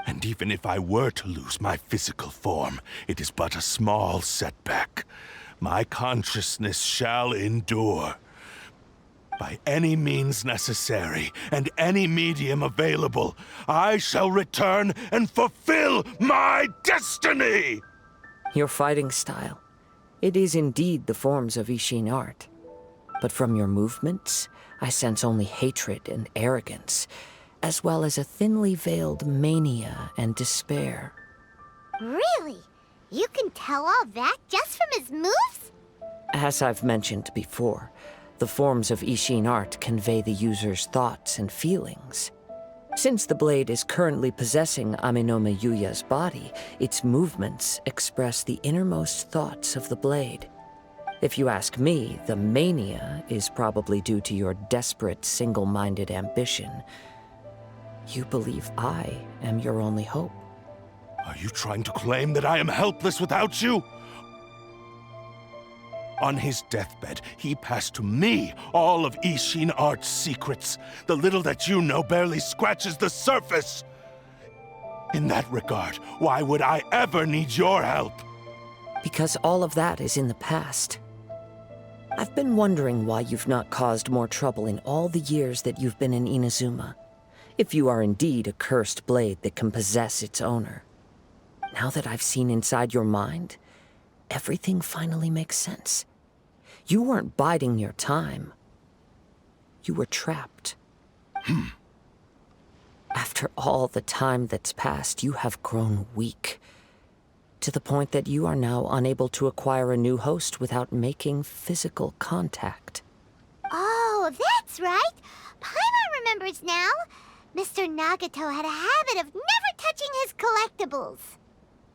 And even if I were to lose my physical form, it is but a small setback. My consciousness shall endure. By any means necessary, and any medium available, I shall return and fulfill my destiny! Your fighting style. It is indeed the forms of Ishin art. But from your movements, I sense only hatred and arrogance, as well as a thinly veiled mania and despair. Really? You can tell all that just from his moves? As I've mentioned before, the forms of Ishin art convey the user's thoughts and feelings. Since the blade is currently possessing Amenoma Yuya's body, its movements express the innermost thoughts of the blade. If you ask me, the mania is probably due to your desperate, single-minded ambition. You believe I am your only hope. Are you trying to claim that I am helpless without you? On his deathbed, he passed to me all of Ishin art's secrets. The little that you know barely scratches the surface. In that regard, why would I ever need your help? Because all of that is in the past. I've been wondering why you've not caused more trouble in all the years that you've been in Inazuma. If you are indeed a cursed blade that can possess its owner. Now that I've seen inside your mind, everything finally makes sense. You weren't biding your time. You were trapped. After After all the time that's passed, you have grown weak. To the point that you are now unable to acquire a new host without making physical contact. Oh, that's right. Paimon remembers now. Mr. Nagato had a habit of never touching his collectibles.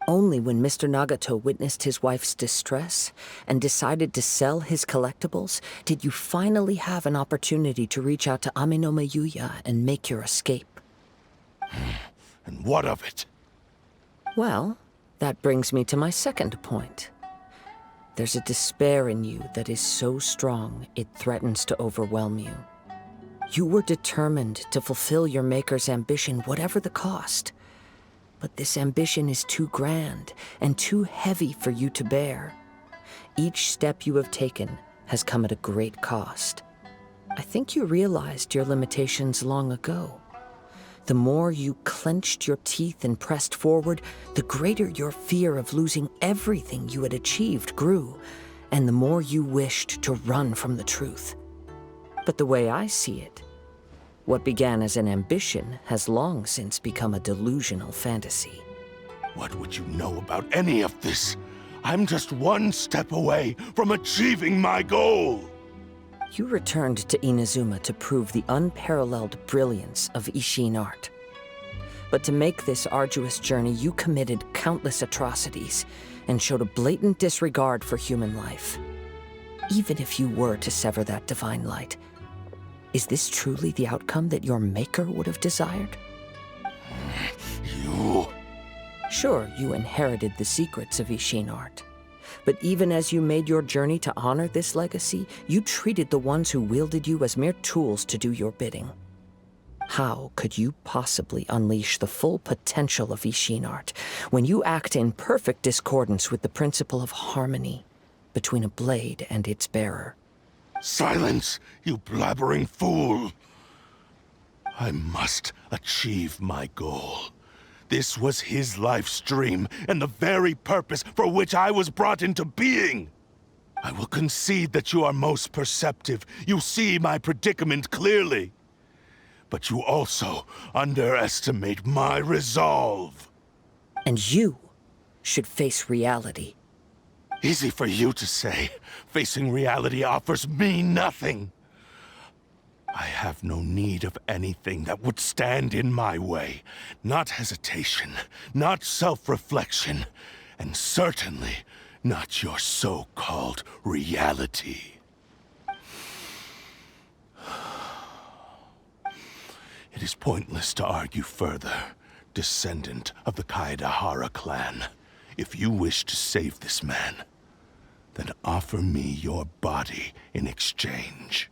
Only when Mr. Nagato witnessed his wife's distress and decided to sell his collectibles did you finally have an opportunity to reach out to Amenoma Yuya and make your escape. And what of it? Well, that brings me to my second point. There's a despair in you that is so strong it threatens to overwhelm you. You were determined to fulfill your maker's ambition, whatever the cost. But this ambition is too grand and too heavy for you to bear. Each step you have taken has come at a great cost. I think you realized your limitations long ago. The more you clenched your teeth and pressed forward, the greater your fear of losing everything you had achieved grew, and the more you wished to run from the truth. But the way I see it, what began as an ambition has long since become a delusional fantasy. What would you know about any of this? I'm just one step away from achieving my goal! You returned to Inazuma to prove the unparalleled brilliance of Ishin art. But to make this arduous journey, you committed countless atrocities and showed a blatant disregard for human life. Even if you were to sever that divine light, is this truly the outcome that your maker would have desired? You... Sure, you inherited the secrets of Ishin art. But even as you made your journey to honor this legacy, you treated the ones who wielded you as mere tools to do your bidding. How could you possibly unleash the full potential of Ishin art when you act in perfect discordance with the principle of harmony between a blade and its bearer? Silence, you blabbering fool! I must achieve my goal. This was his life's dream, and the very purpose for which I was brought into being. I will concede that you are most perceptive. You see my predicament clearly. But you also underestimate my resolve. And you should face reality. Easy for you to say. Facing reality offers me nothing. I have no need of anything that would stand in my way. Not hesitation, not self-reflection, and certainly not your so-called reality. It is pointless to argue further, descendant of the Kaedahara clan. If you wish to save this man, then offer me your body in exchange.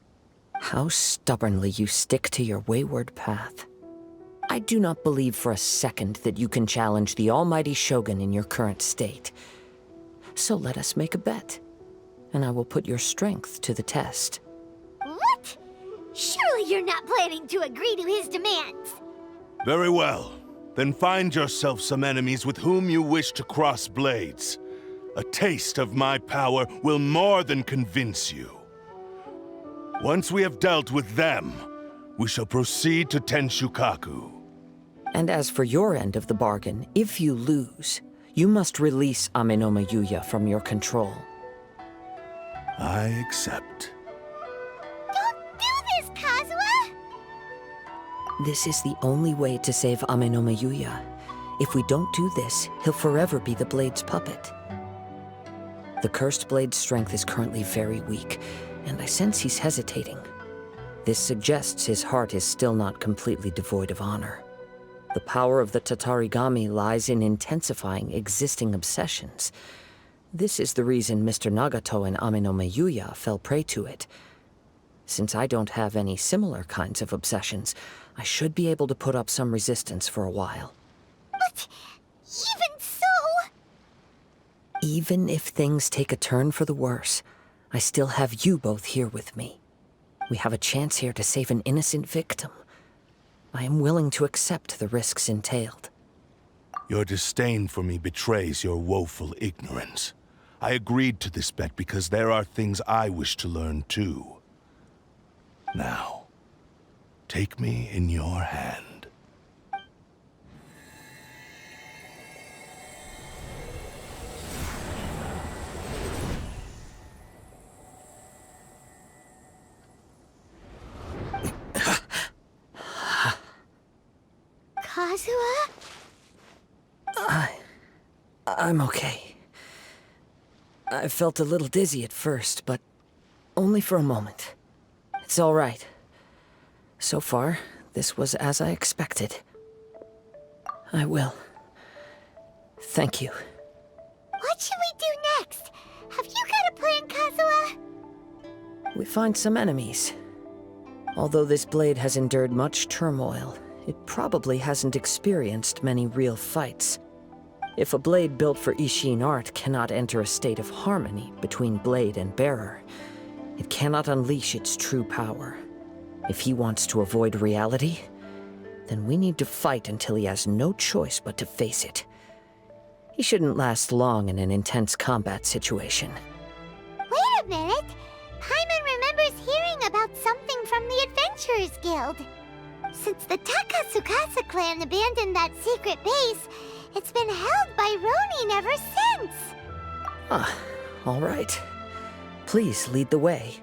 How stubbornly you stick to your wayward path. I do not believe for a second that you can challenge the almighty Shogun in your current state. So let us make a bet, and I will put your strength to the test. What? Surely you're not planning to agree to his demands. Very well. Then find yourself some enemies with whom you wish to cross blades. A taste of my power will more than convince you. Once we have dealt with them, we shall proceed to Tenshukaku. And as for your end of the bargain, if you lose, you must release Amenoma Yuya from your control. I accept. Don't do this, Kazuha! This is the only way to save Amenoma Yuya. If we don't do this, he'll forever be the Blade's puppet. The Cursed Blade's strength is currently very weak, and I sense he's hesitating. This suggests his heart is still not completely devoid of honor. The power of the Tatarigami lies in intensifying existing obsessions. This is the reason Mr. Nagato and Amenoma Yuya fell prey to it. Since I don't have any similar kinds of obsessions, I should be able to put up some resistance for a while. But even so... Even if things take a turn for the worse, I still have you both here with me. We have a chance here to save an innocent victim. I am willing to accept the risks entailed. Your disdain for me betrays your woeful ignorance. I agreed to this bet because there are things I wish to learn too. Now, take me in your hand. Kazuha? I'm okay. I felt a little dizzy at first, but only for a moment. It's all right. So far, this was as I expected. I will. Thank you. What should we do next? Have you got a plan, Kazuha? We find some enemies. Although this blade has endured much turmoil, it probably hasn't experienced many real fights. If a blade built for Ishin art cannot enter a state of harmony between blade and bearer, it cannot unleash its true power. If he wants to avoid reality, then we need to fight until he has no choice but to face it. He shouldn't last long in an intense combat situation. Wait a minute! Paimon remembers hearing about something from the Adventurers Guild. Since the Takasukasa clan abandoned that secret base, it's been held by Ronin ever since. All right. Please lead the way.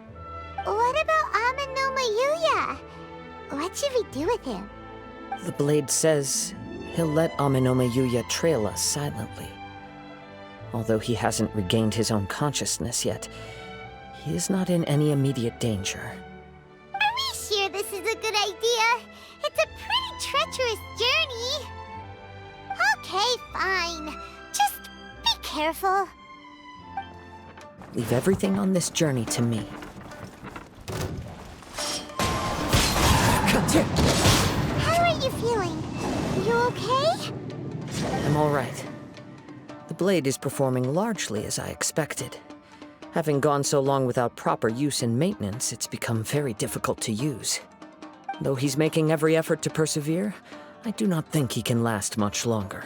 What about Amanuma Yuya? What should we do with him? The blade says he'll let Aminoma Yuya trail us silently. Although he hasn't regained his own consciousness yet, he is not in any immediate danger. Are we sure this is a good idea? It's a pretty treacherous journey. Okay, fine. Just be careful. Leave everything on this journey to me. How are you feeling? You okay? I'm all right. The blade is performing largely as I expected. Having gone so long without proper use and maintenance, it's become very difficult to use. Though he's making every effort to persevere, I do not think he can last much longer.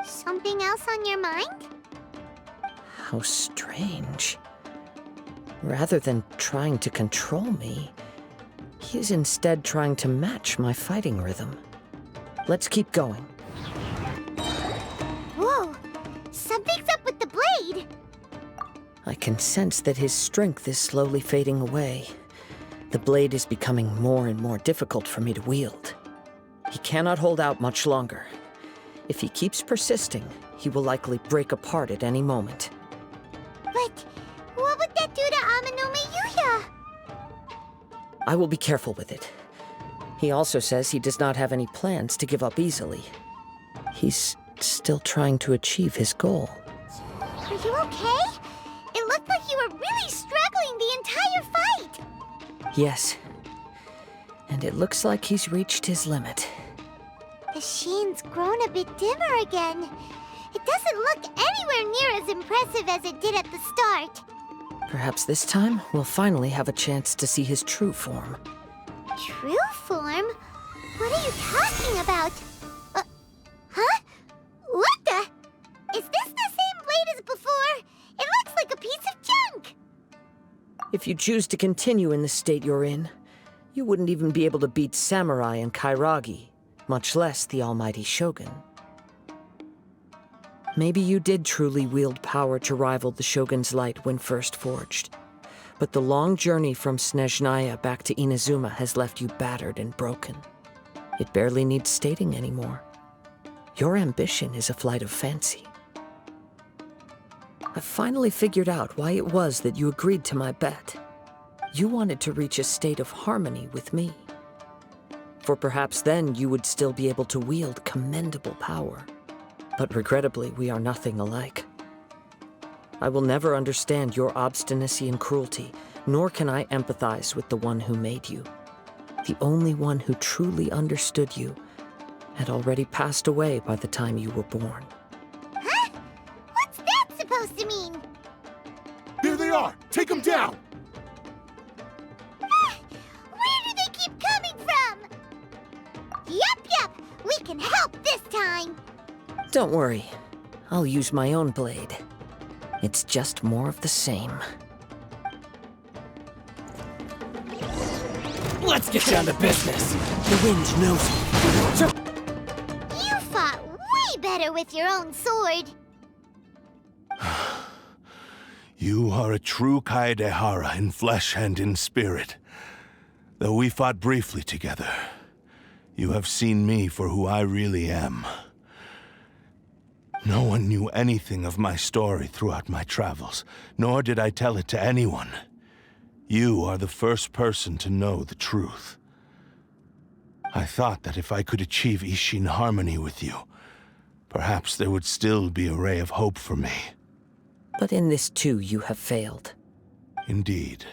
Something else on your mind? How strange. Rather than trying to control me, he is instead trying to match my fighting rhythm. Let's keep going. Whoa! Something's up with the blade! I can sense that his strength is slowly fading away. The blade is becoming more and more difficult for me to wield. He cannot hold out much longer. If he keeps persisting, he will likely break apart at any moment. But what would that do to Amanuma Yuya? I will be careful with it. He also says he does not have any plans to give up easily. He's still trying to achieve his goal. Are you okay? It looked like you were really struggling the entire fight! Yes. And it looks like he's reached his limit. The sheen's grown a bit dimmer again. It doesn't look anywhere near as impressive as it did at the start. Perhaps this time, we'll finally have a chance to see his true form. True form? What are you talking about? Huh? What the? Is this the same blade as before? It looks like a piece of junk! If you choose to continue in the state you're in, you wouldn't even be able to beat Samurai and Kairagi, much less the almighty Shogun. Maybe you did truly wield power to rival the Shogun's light when first forged. But the long journey from Snezhnaya back to Inazuma has left you battered and broken. It barely needs stating anymore. Your ambition is a flight of fancy. I've finally figured out why it was that you agreed to my bet. You wanted to reach a state of harmony with me. For perhaps then you would still be able to wield commendable power. But regrettably, we are nothing alike. I will never understand your obstinacy and cruelty, nor can I empathize with the one who made you. The only one who truly understood you had already passed away by the time you were born. Huh? What's that supposed to mean? There they are! Take them down! Where do they keep coming from? Yup, we can help this time! Don't worry. I'll use my own blade. It's just more of the same. Let's get down to business. The wind knows me. You fought way better with your own sword. You are a true Kaedehara in flesh and in spirit. Though we fought briefly together, You have seen me for who I really am. No one knew anything of my story throughout my travels, nor did I tell it to anyone. You are the first person to know the truth. I thought that if I could achieve Ishin harmony with you, perhaps there would still be a ray of hope for me. But in this too, you have failed. Indeed.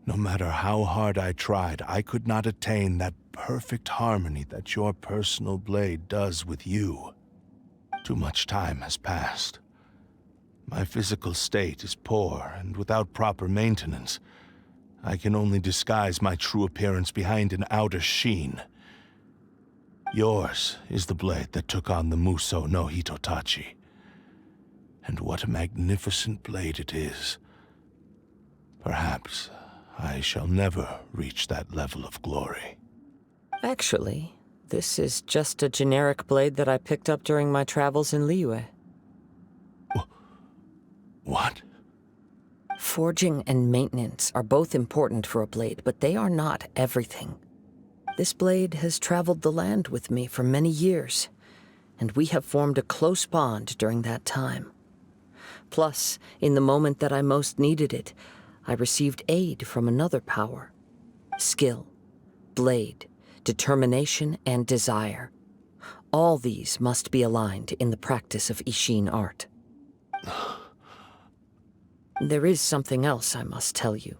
No matter how hard I tried, I could not attain that perfect harmony that your personal blade does with you. Too much time has passed. My physical state is poor, and without proper maintenance, I can only disguise my true appearance behind an outer sheen. Yours is the blade that took on the Muso no Hitotachi. And what a magnificent blade it is. Perhaps I shall never reach that level of glory. Actually, this is just a generic blade that I picked up during my travels in Liyue. What? Forging and maintenance are both important for a blade, but they are not everything. This blade has traveled the land with me for many years, and we have formed a close bond during that time. Plus, in the moment that I most needed it, I received aid from another power. Skill, blade, determination, and desire. All these must be aligned in the practice of Ishin art. There is something else I must tell you.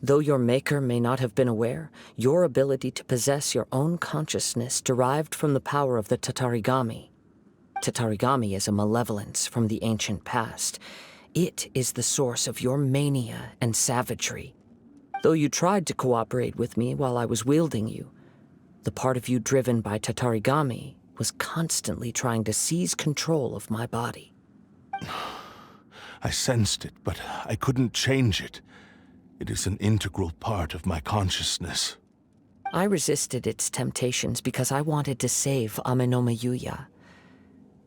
Though your maker may not have been aware, your ability to possess your own consciousness derived from the power of the Tatarigami. Tatarigami is a malevolence from the ancient past. It is the source of your mania and savagery. Though you tried to cooperate with me while I was wielding you, the part of you driven by Tatarigami was constantly trying to seize control of my body. I sensed it, but I couldn't change it. It is an integral part of my consciousness. I resisted its temptations because I wanted to save Amenoma Yuya.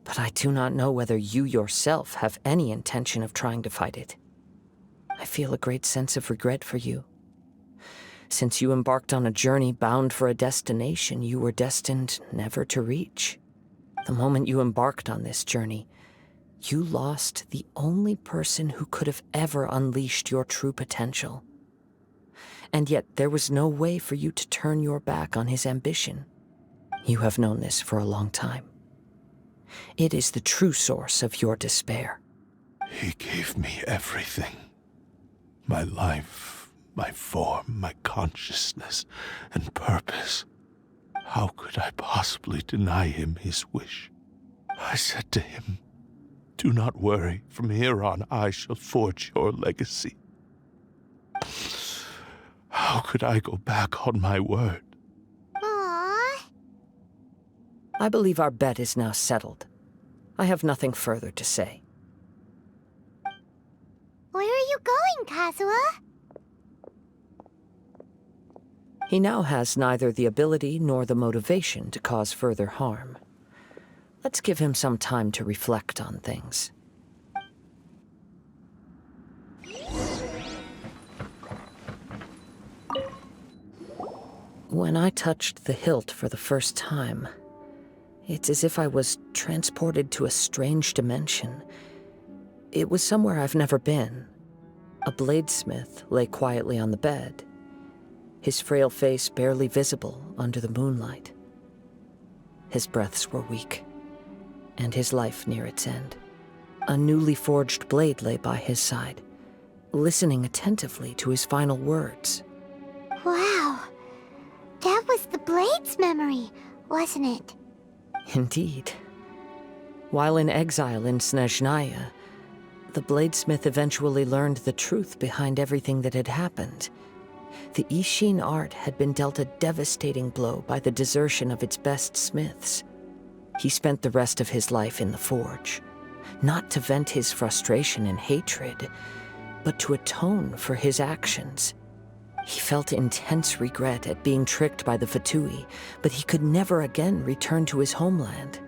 But I do not know whether you yourself have any intention of trying to fight it. I feel a great sense of regret for you. Since you embarked on a journey bound for a destination you were destined never to reach. The moment you embarked on this journey, you lost the only person who could have ever unleashed your true potential. And yet there was no way for you to turn your back on his ambition. You have known this for a long time. It is the true source of your despair. He gave me everything. My life, my form, my consciousness, and purpose. How could I possibly deny him his wish? I said to him, "Do not worry. From here on, I shall forge your legacy." How could I go back on my word? Aww. I believe our bet is now settled. I have nothing further to say. Where are you going, Kazuha? He now has neither the ability nor the motivation to cause further harm. Let's give him some time to reflect on things. When I touched the hilt for the first time, it's as if I was transported to a strange dimension. It was somewhere I've never been. A bladesmith lay quietly on the bed, his frail face barely visible under the moonlight. His breaths were weak, and his life near its end. A newly forged blade lay by his side, listening attentively to his final words. Wow. That was the Blade's memory, wasn't it? Indeed. While in exile in Snezhnaya, the bladesmith eventually learned the truth behind everything that had happened. The Ishin art had been dealt a devastating blow by the desertion of its best smiths. He spent the rest of his life in the forge, not to vent his frustration and hatred, but to atone for his actions. He felt intense regret at being tricked by the Fatui, but he could never again return to his homeland.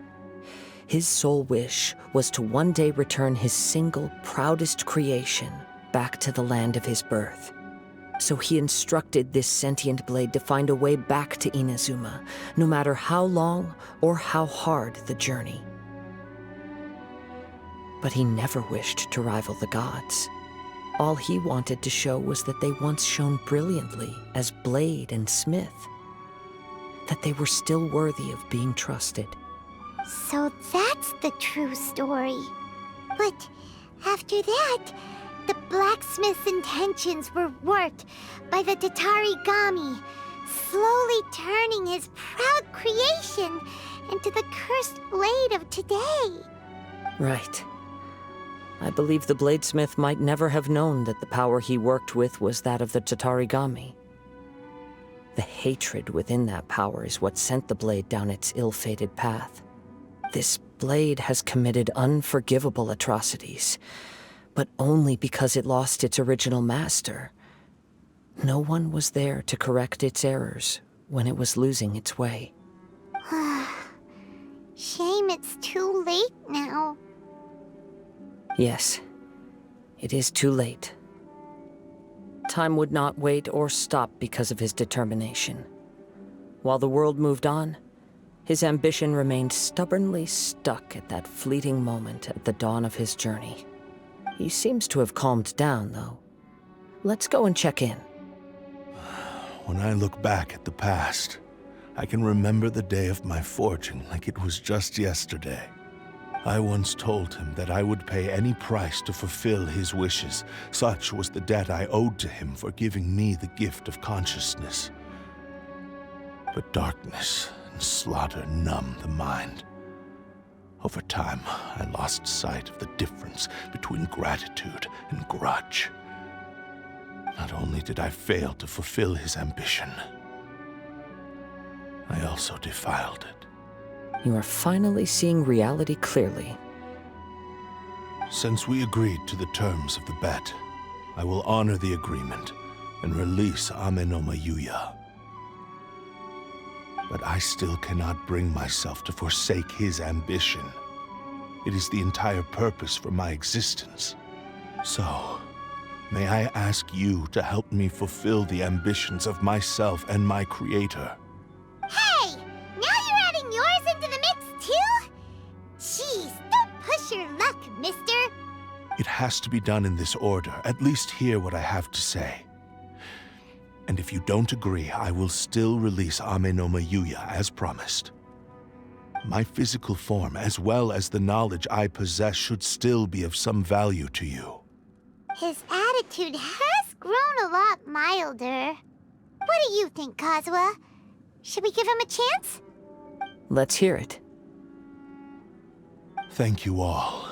His sole wish was to one day return his single, proudest creation back to the land of his birth. So he instructed this sentient blade to find a way back to Inazuma, no matter how long or how hard the journey. But he never wished to rival the gods. All he wanted to show was that they once shone brilliantly as blade and smith, that they were still worthy of being trusted. So that's the true story. But after that, the blacksmith's intentions were worked by the Tatarigami, slowly turning his proud creation into the cursed blade of today. Right. I believe the bladesmith might never have known that the power he worked with was that of the Tatarigami. The hatred within that power is what sent the blade down its ill-fated path. This blade has committed unforgivable atrocities, but only because it lost its original master. No one was there to correct its errors when it was losing its way. Shame it's too late now. Yes, it is too late. Time would not wait or stop because of his determination. While the world moved on, his ambition remained stubbornly stuck at that fleeting moment at the dawn of his journey. He seems to have calmed down, though. Let's go and check in. When I look back at the past, I can remember the day of my forging like it was just yesterday. I once told him that I would pay any price to fulfill his wishes. Such was the debt I owed to him for giving me the gift of consciousness. But darkness and slaughter numbed the mind. Over time, I lost sight of the difference between gratitude and grudge. Not only did I fail to fulfill his ambition, I also defiled it. You are finally seeing reality clearly. Since we agreed to the terms of the bet, I will honor the agreement and release Amenoma Yuya. But I still cannot bring myself to forsake his ambition. It is the entire purpose for my existence. So, may I ask you to help me fulfill the ambitions of myself and my creator? Hey! Now you're adding yours into the mix, too? Jeez, don't push your luck, mister. It has to be done in this order. At least hear what I have to say. And if you don't agree, I will still release Amenoma Yuya as promised. My physical form, as well as the knowledge I possess, should still be of some value to you. His attitude has grown a lot milder. What do you think, Kazuha? Should we give him a chance? Let's hear it. Thank you all.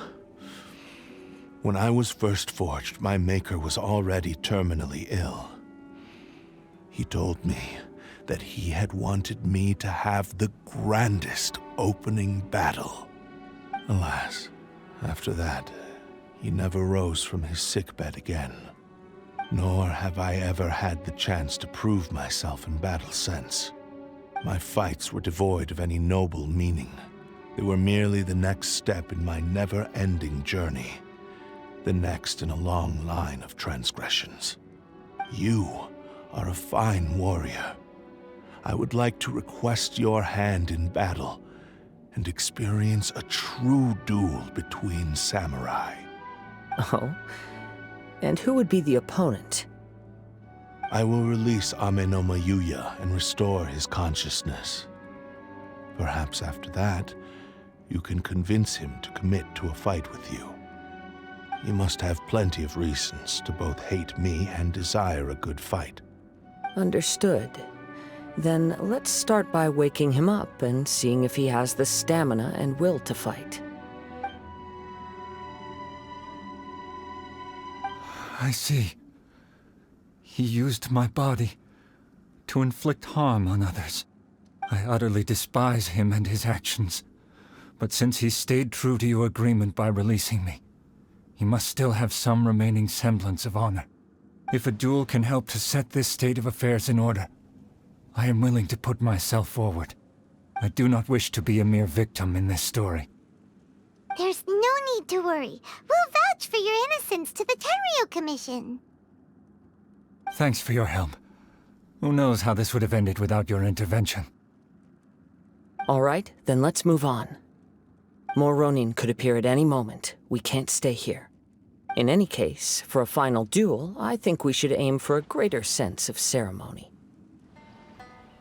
When I was first forged, my maker was already terminally ill. He told me that he had wanted me to have the grandest opening battle. Alas, after that, he never rose from his sickbed again. Nor have I ever had the chance to prove myself in battle since. My fights were devoid of any noble meaning. They were merely the next step in my never-ending journey. The next in a long line of transgressions. You are a fine warrior. I would like to request your hand in battle and experience a true duel between samurai. Oh? And who would be the opponent? I will release Amenoma Yuya and restore his consciousness. Perhaps after that, you can convince him to commit to a fight with you. He must have plenty of reasons to both hate me and desire a good fight. Understood. Then let's start by waking him up and seeing if he has the stamina and will to fight. I see. He used my body to inflict harm on others. I utterly despise him and his actions. But since he stayed true to your agreement by releasing me, he must still have some remaining semblance of honor. If a duel can help to set this state of affairs in order, I am willing to put myself forward. I do not wish to be a mere victim in this story. There's no need to worry. We'll vouch for your innocence to the Tenryu Commission. Thanks for your help. Who knows how this would have ended without your intervention. All right, then let's move on. More Ronin could appear at any moment. We can't stay here. In any case, for a final duel, I think we should aim for a greater sense of ceremony.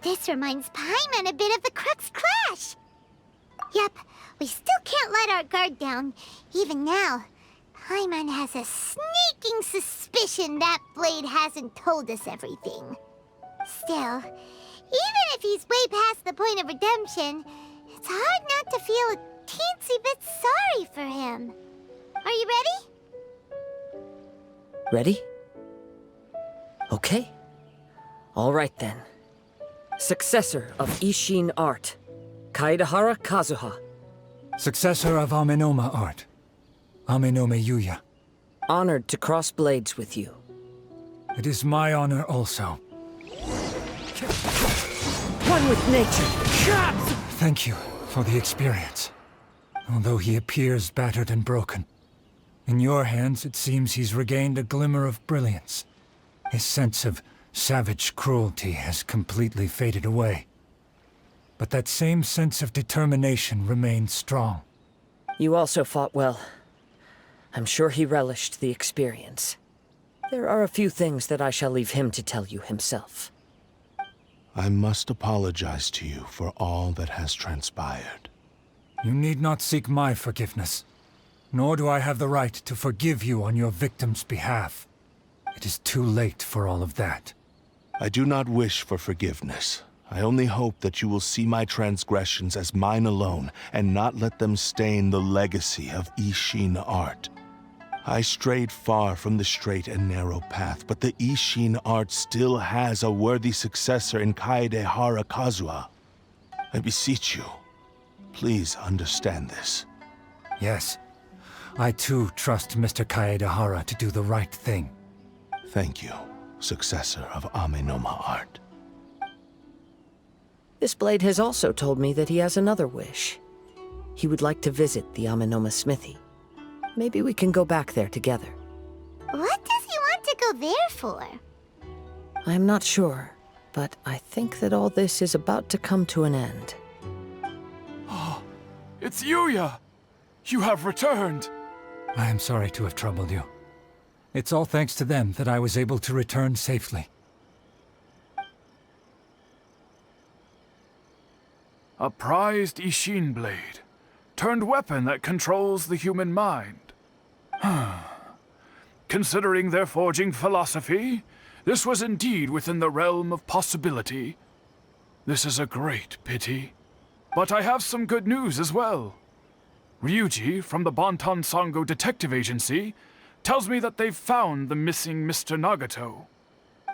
This reminds Paimon a bit of the Crux Clash. Yep, we still can't let our guard down. Even now, Paimon has a sneaking suspicion that blade hasn't told us everything. Still, even if he's way past the point of redemption, it's hard not to feel a teensy bit sorry for him. Are you ready? Ready? Okay. All right then. Successor of Ishin Art, Kaedahara Kazuha. Successor of Amenoma Art, Amenome Yuya. Honored to cross blades with you. It is my honor also. One with nature. Thank you for the experience. Although he appears battered and broken, in your hands it seems he's regained a glimmer of brilliance. His sense of savage cruelty has completely faded away. But that same sense of determination remains strong. You also fought well. I'm sure he relished the experience. There are a few things that I shall leave him to tell you himself. I must apologize to you for all that has transpired. You need not seek my forgiveness, nor do I have the right to forgive you on your victim's behalf. It is too late for all of that. I do not wish for forgiveness. I only hope that you will see my transgressions as mine alone and not let them stain the legacy of Ishin Art. I strayed far from the straight and narrow path, but the Ishin Art still has a worthy successor in Kaedahara Kazuha. I beseech you, please understand this. Yes, I too trust Mr. Kaedahara to do the right thing. Thank you, successor of Amenoma Art. This blade has also told me that he has another wish. He would like to visit the Amenoma smithy. Maybe we can go back there together. What does he want to go there for? I'm not sure, but I think that all this is about to come to an end. It's Yuya! You have returned! I am sorry to have troubled you. It's all thanks to them that I was able to return safely. A prized Ishin blade, turned weapon that controls the human mind. Considering their forging philosophy, this was indeed within the realm of possibility. This is a great pity. But I have some good news as well. Ryuji, from the Bonton Sango Detective Agency, tells me that they've found the missing Mr. Nagato.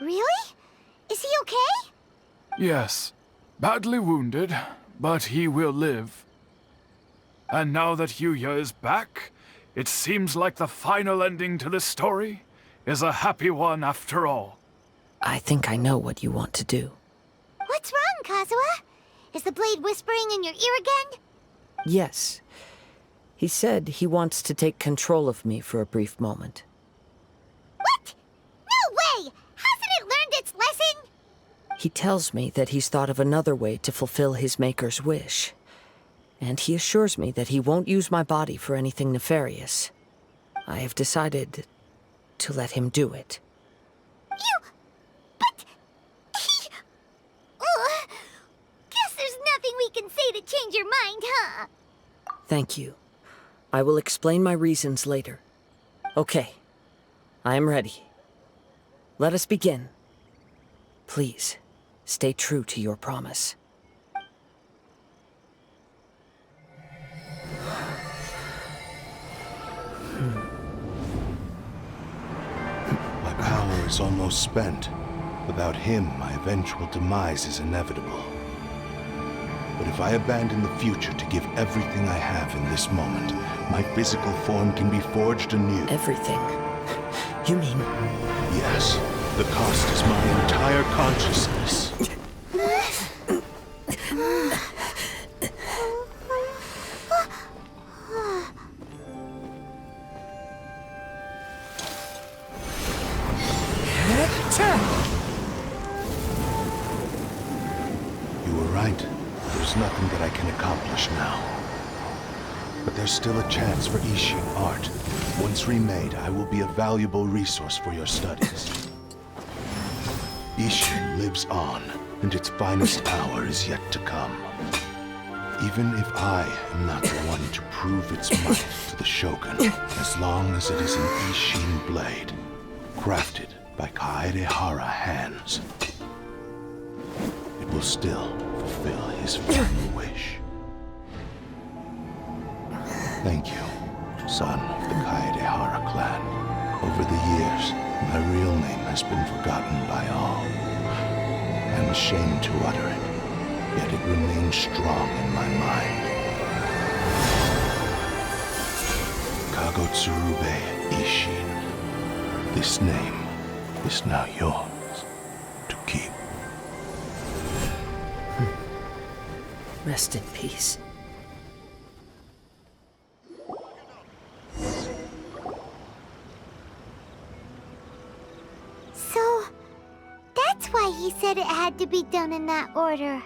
Really? Is he okay? Yes, badly wounded, but he will live. And now that Yuya is back, it seems like the final ending to this story is a happy one after all. I think I know what you want to do. What's wrong, Kazuha? Is the blade whispering in your ear again? Yes. He said he wants to take control of me for a brief moment. What? No way! Hasn't it learned its lesson? He tells me that he's thought of another way to fulfill his maker's wish. And he assures me that he won't use my body for anything nefarious. I have decided to let him do it. But... Guess there's nothing we can say to change your mind, huh? Thank you. I will explain my reasons later. Okay. I am ready. Let us begin. Please, stay true to your promise. My power is almost spent. Without him, my eventual demise is inevitable. But if I abandon the future to give everything I have in this moment, my physical form can be forged anew. Everything? You mean... Yes. The cost is my entire consciousness. right. There's nothing that I can accomplish now. But there's still a chance for Ishin art. Once remade, I will be a valuable resource for your studies. Ishin lives on, and its finest hour is yet to come. Even if I am not the one to prove its might to the Shogun, as long as it is an Ishin blade, crafted by Kaedehara hands, it will still fulfill his final wish. Thank you, son of the Kaedehara clan. Over the years, my real name has been forgotten by all. I'm ashamed to utter it, yet it remains strong in my mind. Kagotsurube Ishin. This name is now yours to keep. Rest in peace. So, that's why he said it had to be done in that order.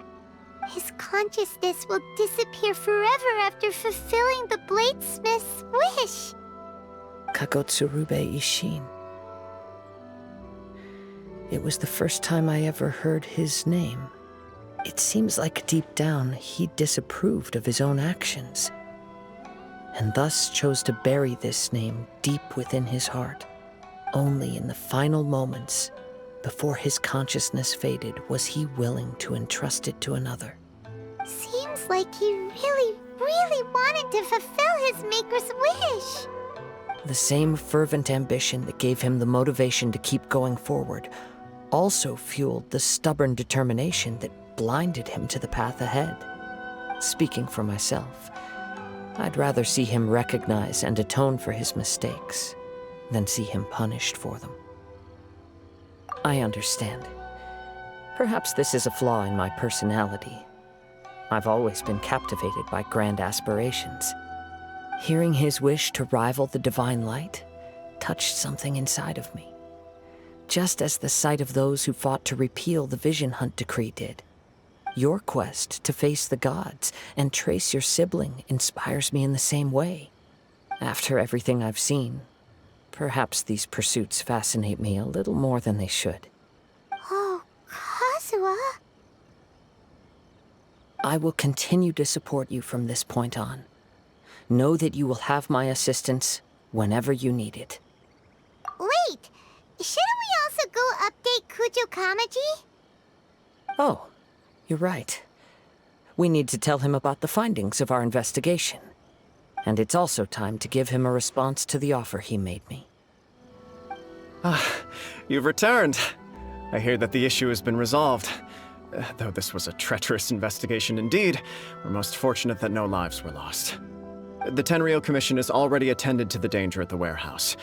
His consciousness will disappear forever after fulfilling the bladesmith's wish. Kagotsurube Ishin. It was the first time I ever heard his name. It seems like deep down he disapproved of his own actions, and thus chose to bury this name deep within his heart. Only in the final moments, before his consciousness faded, was he willing to entrust it to another. Seems like he really wanted to fulfill his maker's wish. The same fervent ambition that gave him the motivation to keep going forward also fueled the stubborn determination that blinded him to the path ahead. Speaking for myself, I'd rather see him recognize and atone for his mistakes than see him punished for them. I understand. Perhaps this is a flaw in my personality. I've always been captivated by grand aspirations. Hearing his wish to rival the divine light touched something inside of me, just as the sight of those who fought to repeal the Vision Hunt decree did. Your quest to face the gods and trace your sibling inspires me in the same way. After everything I've seen, perhaps these pursuits fascinate me a little more than they should. Oh, Kazuha. I will continue to support you from this point on. Know that you will have my assistance whenever you need it. Wait, shouldn't we also go update Kujo Kamaji? Oh, you're right. We need to tell him about the findings of our investigation. And it's also time to give him a response to the offer he made me. You've returned. I hear that the issue has been resolved. Though this was a treacherous investigation indeed, we're most fortunate that no lives were lost. The Tenryou Commission has already attended to the danger at the warehouse.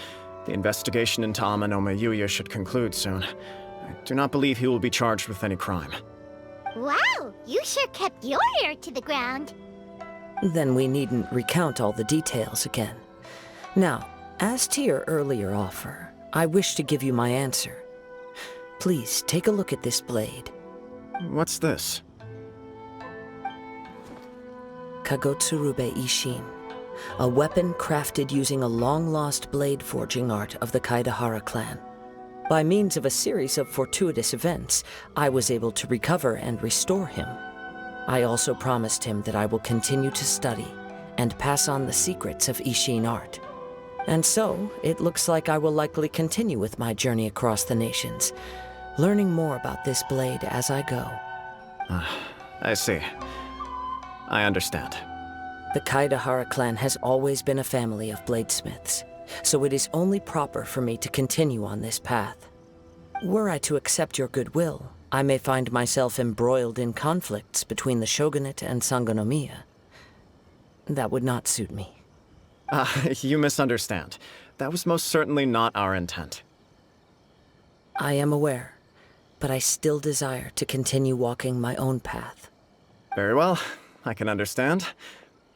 The investigation into Amanome Yuya should conclude soon. I do not believe he will be charged with any crime. Wow, you sure kept your ear to the ground. Then we needn't recount all the details again. Now, as to your earlier offer, I wish to give you my answer. Please take a look at this blade. What's this? Kagotsurube Ishin. A weapon crafted using a long-lost blade forging art of the Kaedehara clan. By means of a series of fortuitous events, I was able to recover and restore him. I also promised him that I will continue to study and pass on the secrets of Ishin art. And so, it looks like I will likely continue with my journey across the nations, learning more about this blade as I go. I see. I understand. The Kaedehara clan has always been a family of bladesmiths, so it is only proper for me to continue on this path. Were I to accept your goodwill, I may find myself embroiled in conflicts between the shogunate and Sangonomiya. That would not suit me. You misunderstand. That was most certainly not our intent. I am aware, but I still desire to continue walking my own path. Very well, I can understand.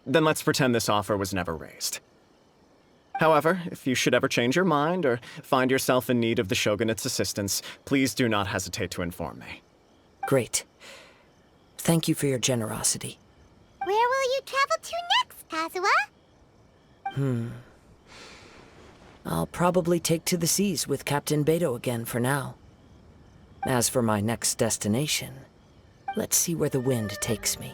Then let's pretend this offer was never raised. However, if you should ever change your mind or find yourself in need of the Shogunate's assistance, please do not hesitate to inform me. Great. Thank you for your generosity. Where will you travel to next, Kazuha? I'll probably take to the seas with Captain Beto again for now. As for my next destination, let's see where the wind takes me.